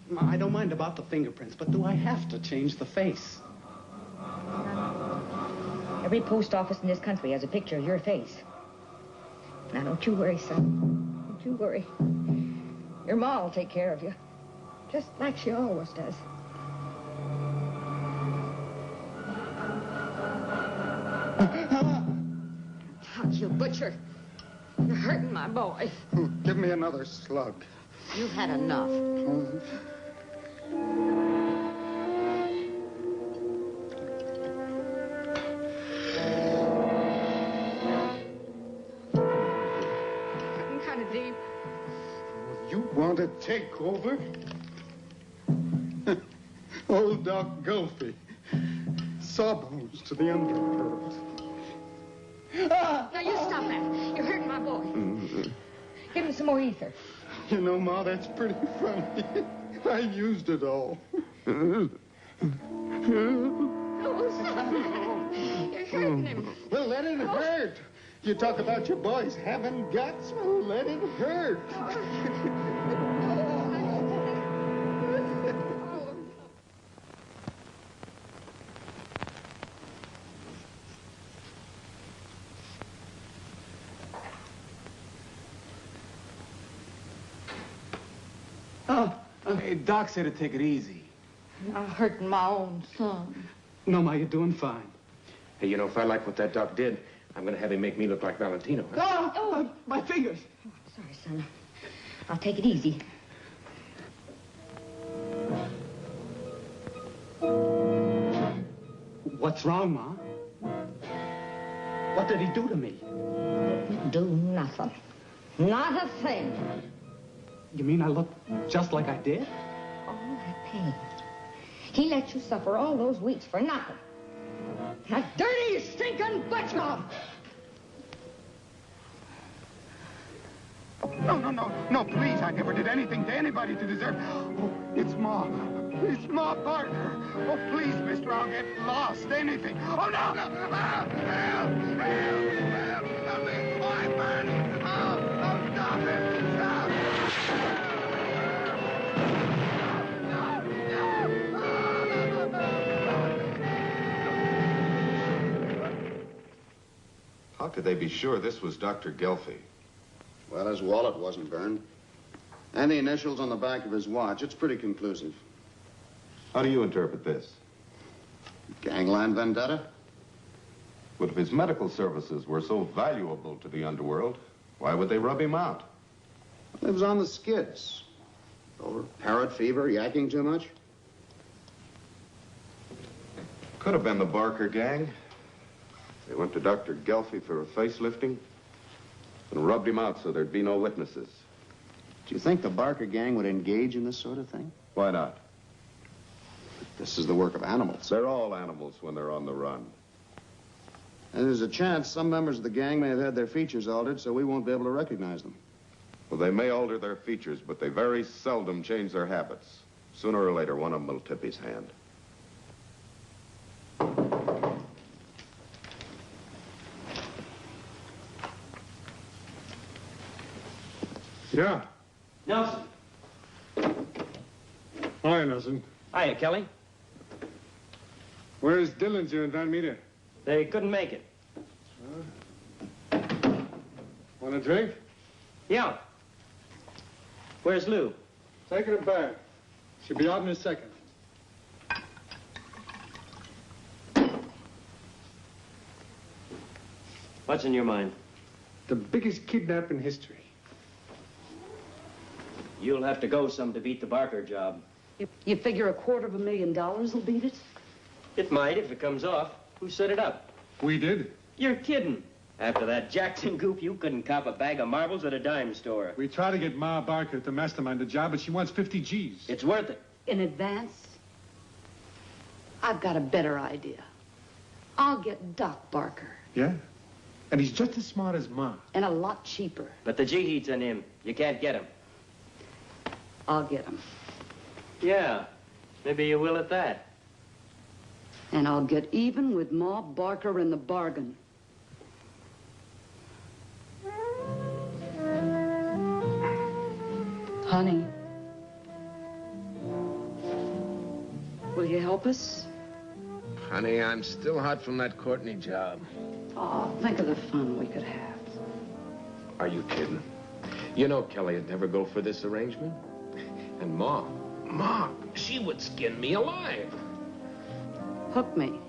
Ma, I don't mind about the fingerprints, but do I have to change the face? Every post office in this country has a picture of your face. Now, don't you worry, son. Don't you worry. Your ma will take care of you, just like she always does. Fuck you, butcher. You're hurting my boy. Give me another slug. You've had enough. Kind of deep. You want to take over? Old Doc Gulfy. Sawbones to the undercurrent. Now, you stop that. You're hurting my boy. Give him some more ether. You know, Ma, that's pretty funny. I used it all. Oh, stop that. You're hurting him. Well, let it hurt. You talk about your boys having guts. Well, let it hurt. Hey, Doc said to take it easy. I'm hurting my own son. No, Ma, you're doing fine. Hey, you know, if I like what that Doc did, I'm going to have him make me look like Valentino. Huh? Oh, my fingers. Sorry, son. I'll take it easy. What's wrong, Ma? What did he do to me? Didn't do nothing. Not a thing. You mean I look just like I did? All that pain. He let you suffer all those weeks for nothing. That dirty, stinking butcher! No, please. I never did anything to anybody to deserve... Oh, it's Ma. It's Ma Barker. Oh, please, mister, I'll get lost. Anything. Oh, no! Help! Stop me! Oh, I'm burning! Oh, stop it! Stop! How could they be sure this was Dr. Gelfie? Well, his wallet wasn't burned. And the initials on the back of his watch. It's pretty conclusive. How do you interpret this? Gangland vendetta? But if his medical services were so valuable to the underworld, why would they rub him out? He was on the skids. Over parrot fever, yakking too much. Could have been the Barker gang. They went to Dr. Gelfie for a facelifting and rubbed him out so there'd be no witnesses. Do you think the Barker gang would engage in this sort of thing? Why not? This is the work of animals. They're all animals when they're on the run. And there's a chance some members of the gang may have had their features altered, so we won't be able to recognize them. Well, they may alter their features, but they very seldom change their habits. Sooner or later, one of them will tip his hand. Yeah. Nelson. Hi, Nelson. Hiya, Kelly. Where's Dillinger and Van Meter? They couldn't make it. Want a drink? Yeah. Where's Lou? Taking her back. She'll be out in a second. What's in your mind? The biggest kidnap in history. You'll have to go some to beat the Barker job. You figure $250,000 will beat it? It might if it comes off. Who set it up? We did. You're kidding. After that Jackson goop, you couldn't cop a bag of marbles at a dime store. We tried to get Ma Barker to mastermind the job, but she wants 50 G's. It's worth it. In advance? I've got a better idea. I'll get Doc Barker. Yeah? And he's just as smart as Ma. And a lot cheaper. But the G heat's in him. You can't get him. I'll get him. Yeah. Maybe you will at that. And I'll get even with Ma Barker in the bargain. Honey. Will you help us? Honey, I'm still hot from that Courtney job. Oh, think of the fun we could have. Are you kidding? You know Kelly would never go for this arrangement. And Ma, she would skin me alive. Hook me.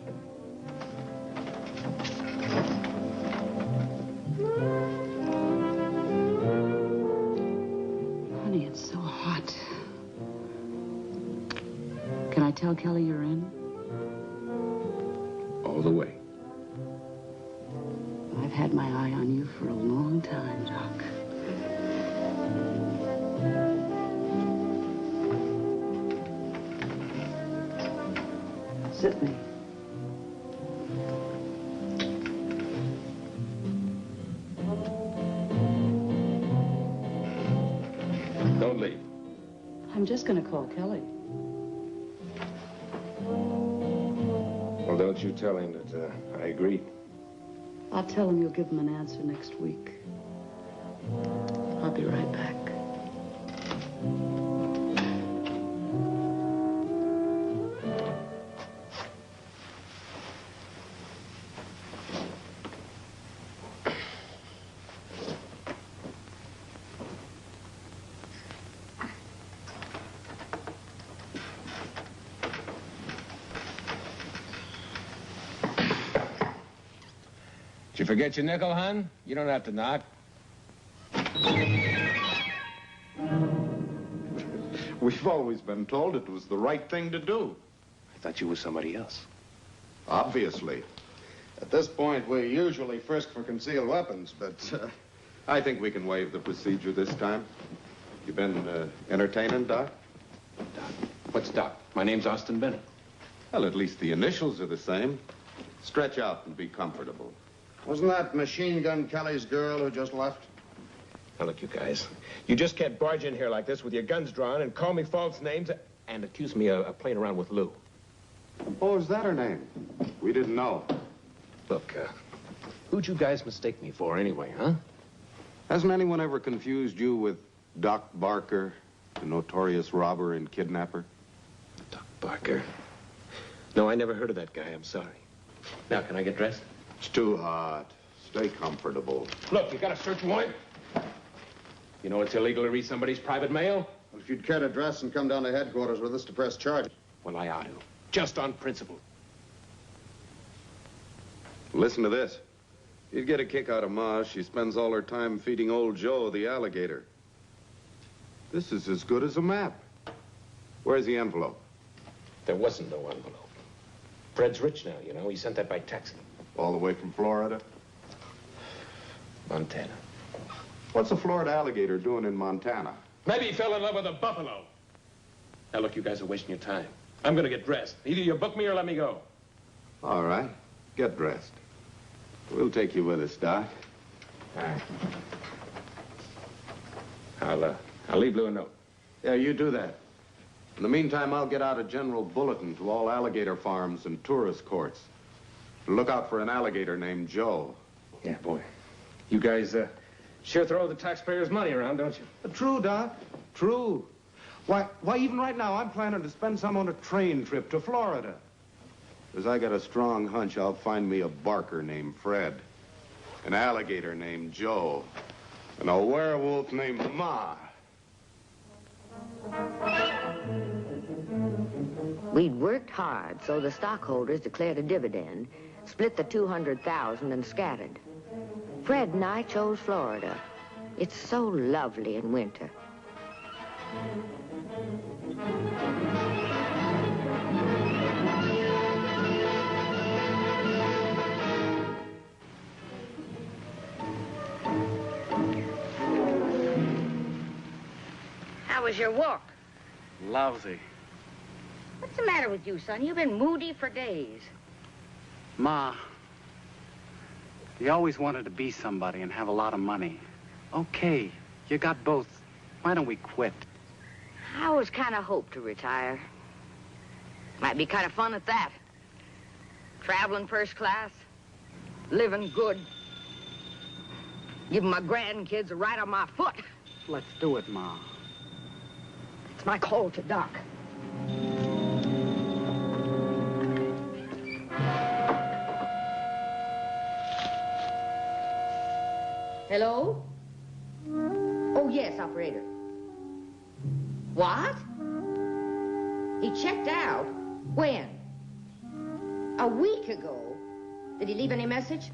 Honey, it's so hot. Can I tell Kelly you're in? All the way. I've had my eye on you for a long time, Doc. Sit me. Don't leave. I'm just going to call Kelly. Well, don't you tell him that I agreed. I'll tell him you'll give him an answer next week. I'll be right back. Did you forget your nickel, hon? You don't have to knock. We've always been told it was the right thing to do. I thought you were somebody else. Obviously. At this point, we usually frisk for concealed weapons, but... I think we can waive the procedure this time. You been entertaining, Doc? Doc. What's Doc? My name's Austin Bennett. Well, at least the initials are the same. Stretch out and be comfortable. Wasn't that Machine Gun Kelly's girl who just left? Now, look, you guys. You just can't barge in here like this with your guns drawn and call me false names and accuse me of playing around with Lou. What was that her name? We didn't know. Look, who'd you guys mistake me for anyway, huh? Hasn't anyone ever confused you with Doc Barker, the notorious robber and kidnapper? Doc Barker? No, I never heard of that guy. I'm sorry. Now, can I get dressed? It's too hot. Stay comfortable. Look, you got a search warrant? You know it's illegal to read somebody's private mail? Well, if you'd care to dress and come down to headquarters with us to press charges. Well, I ought to. Just on principle. Listen to this. You'd get a kick out of Ma. She spends all her time feeding old Joe, the alligator. This is as good as a map. Where's the envelope? There wasn't no envelope. Fred's rich now, you know. He sent that by taxi. All the way from Florida? Montana. What's a Florida alligator doing in Montana? Maybe he fell in love with a buffalo. Now, look, you guys are wasting your time. I'm going to get dressed. Either you book me or let me go. All right. Get dressed. We'll take you with us, Doc. All right. I'll leave Lou a note. Yeah, you do that. In the meantime, I'll get out a general bulletin to all alligator farms and tourist courts. Look out for an alligator named Joe. Yeah, boy. You guys, sure throw the taxpayers' money around, don't you? True, Doc. True. Why, even right now, I'm planning to spend some on a train trip to Florida. Because I got a strong hunch I'll find me a barker named Fred, an alligator named Joe, and a werewolf named Ma. We'd worked hard, so the stockholders declared a dividend, split the $200,000 and scattered. Fred and I chose Florida. It's so lovely in winter. How was your walk? Lousy. What's the matter with you, son? You've been moody for days. Ma, you always wanted to be somebody and have a lot of money. Okay, you got both. Why don't we quit? I always kind of hoped to retire. Might be kind of fun at that. Traveling first class, living good, giving my grandkids a ride on my foot. Let's do it, Ma. It's my call to Doc. Hello? Oh, yes, operator. What? He checked out? When? A week ago. Did he leave any message?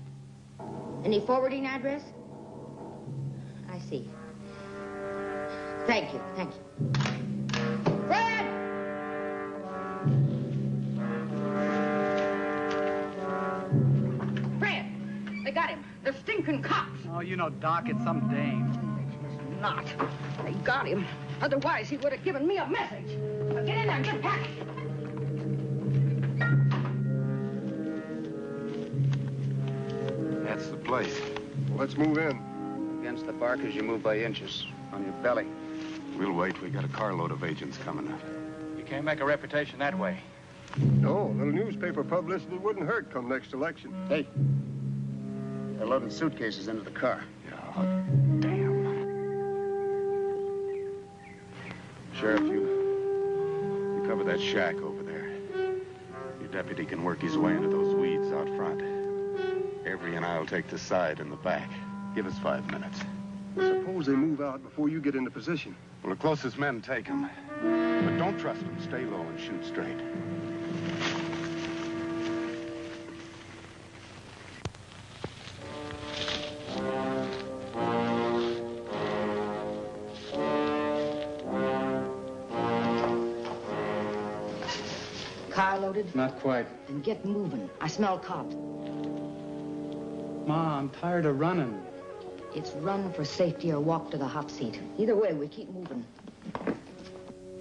Any forwarding address? I see. Thank you, thank you. Fred! Fred! They got him. They're stinking cops. Oh, you know, Doc, it's some dame. Not. They got him. Otherwise, he would have given me a message. Now get in there and get packed. That's the place. Let's move in. Against the barkers, you move by inches. On your belly. We'll wait. We got a carload of agents coming up. You can't make a reputation that way. No, a little newspaper publicity wouldn't hurt come next election. Hey, they're loading suitcases into the car. Yeah, damn. Sheriff, you cover that shack over there. Your deputy can work his way into those weeds out front. Avery and I'll take the side and the back. Give us 5 minutes. Suppose they move out before you get into position. Well, the closest men take them. But don't trust them. Stay low and shoot straight. Car loaded? Not quite. Then get moving. I smell cops. Ma, I'm tired of running. It's run for safety or walk to the hot seat. Either way, we keep moving.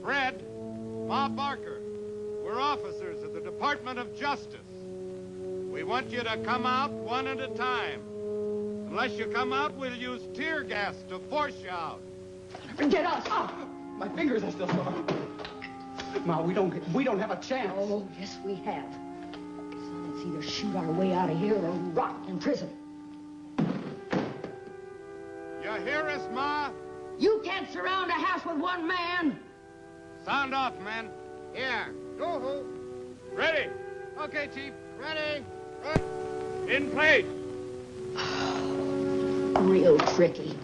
Fred, Bob Barker, we're officers of the Department of Justice. We want you to come out one at a time. Unless you come out, we'll use tear gas to force you out. Get us! Oh, my fingers are still sore. Ma, we don't have a chance. Oh, yes, we have. So let's either shoot our way out of here or rot in prison. You hear us, Ma? You can't surround a house with one man. Sound off, men. Here. Go-ho. Ready. Okay, Chief. Ready. In place. Real tricky.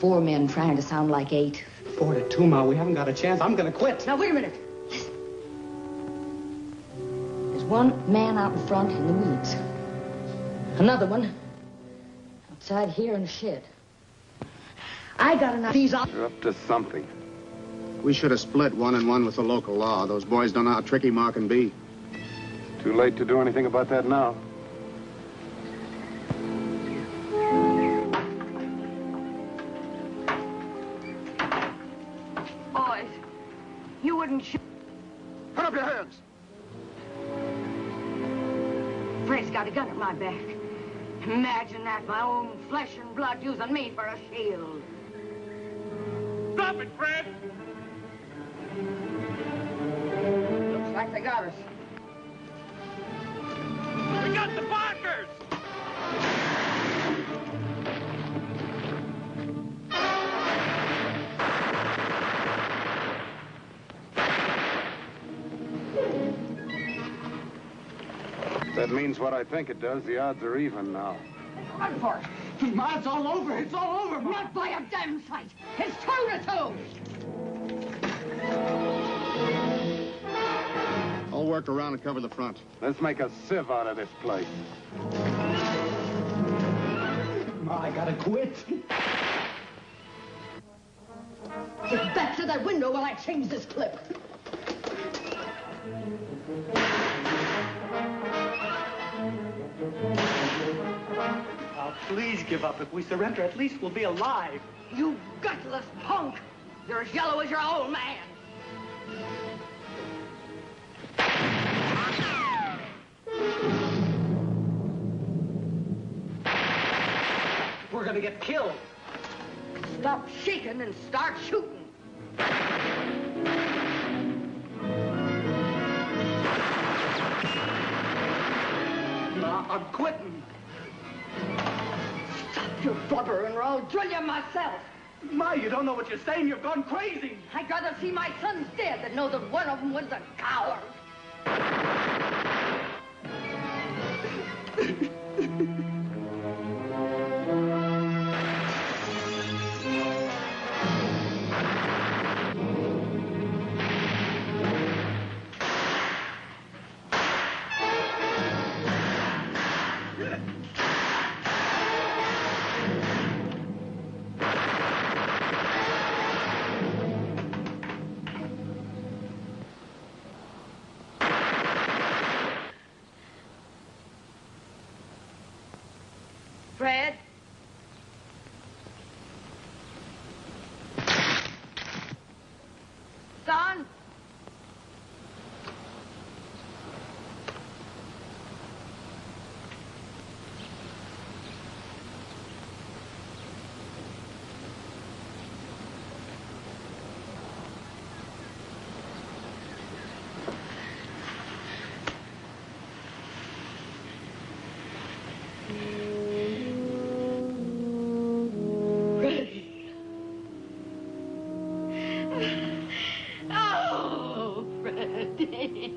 4 men trying to sound like 8. 4 to 2, Ma. We haven't got a chance. I'm gonna quit. Now, wait a minute. Listen. There's one man out in front in the weeds. Another one outside here in the shed. I got enough. These up. You're up to something. We should have split 1 and 1 with the local law. Those boys don't know how tricky Ma can be. Too late to do anything about that now. Boys, you wouldn't shoot. Put up your hands. Fred's got a gun at my back. Imagine that, my own flesh and blood using me for a shield. Stop it, Fred! Looks like they got us. We got the Barkers! That means what I think it does. The odds are even now. Run for it. Ma, it's all over. It's all over, Ma. Not by a damn sight. It's 2 to 2. I'll work around and cover the front. Let's make a sieve out of this place. Ma, I gotta quit. Get back to that window while I change this clip. Oh, please give up. If we surrender, at least we'll be alive. You gutless punk! You're as yellow as your old man. We're gonna get killed. Stop shaking and start shooting. Ma, I'm quitting. Stop your blubbering or I'll drill you myself. Ma, you don't know what you're saying. You've gone crazy. I'd rather see my sons dead than know that one of them was a coward. Fred? Son? Oh, Freddie.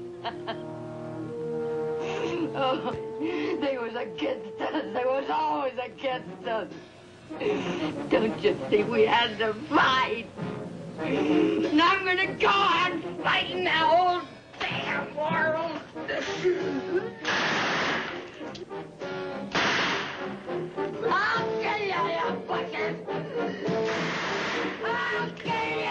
Oh, they was against us. They was always against us. Don't you think we had to fight? And I'm gonna go on fighting the whole damn world. I'll kill you, you fuckers! I'll kill you!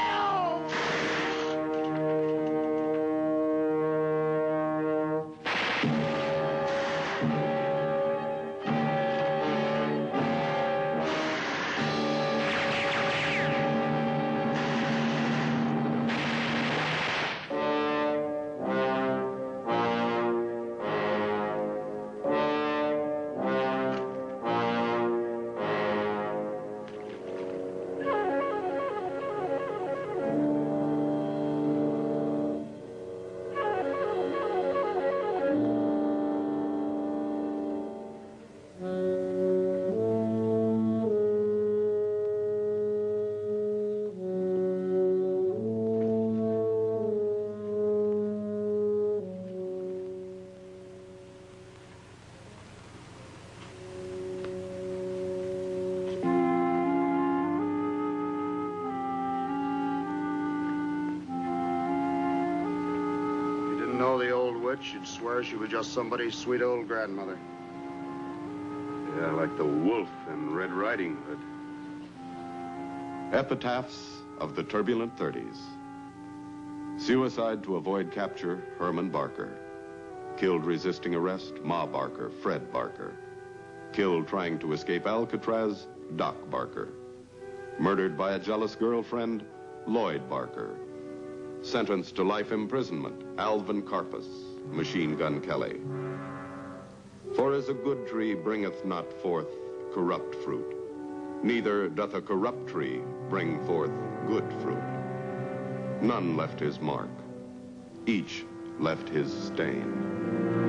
witch, you'd swear she was just somebody's sweet old grandmother. Yeah, like the wolf in Red Riding Hood. Epitaphs of the Turbulent 30s. Suicide to avoid capture, Herman Barker. Killed resisting arrest, Ma Barker, Fred Barker. Killed trying to escape Alcatraz, Doc Barker. Murdered by a jealous girlfriend, Lloyd Barker. Sentenced to life imprisonment, Alvin Karpus, Machine Gun Kelly. For as a good tree bringeth not forth corrupt fruit, neither doth a corrupt tree bring forth good fruit. None left his mark. Each left his stain.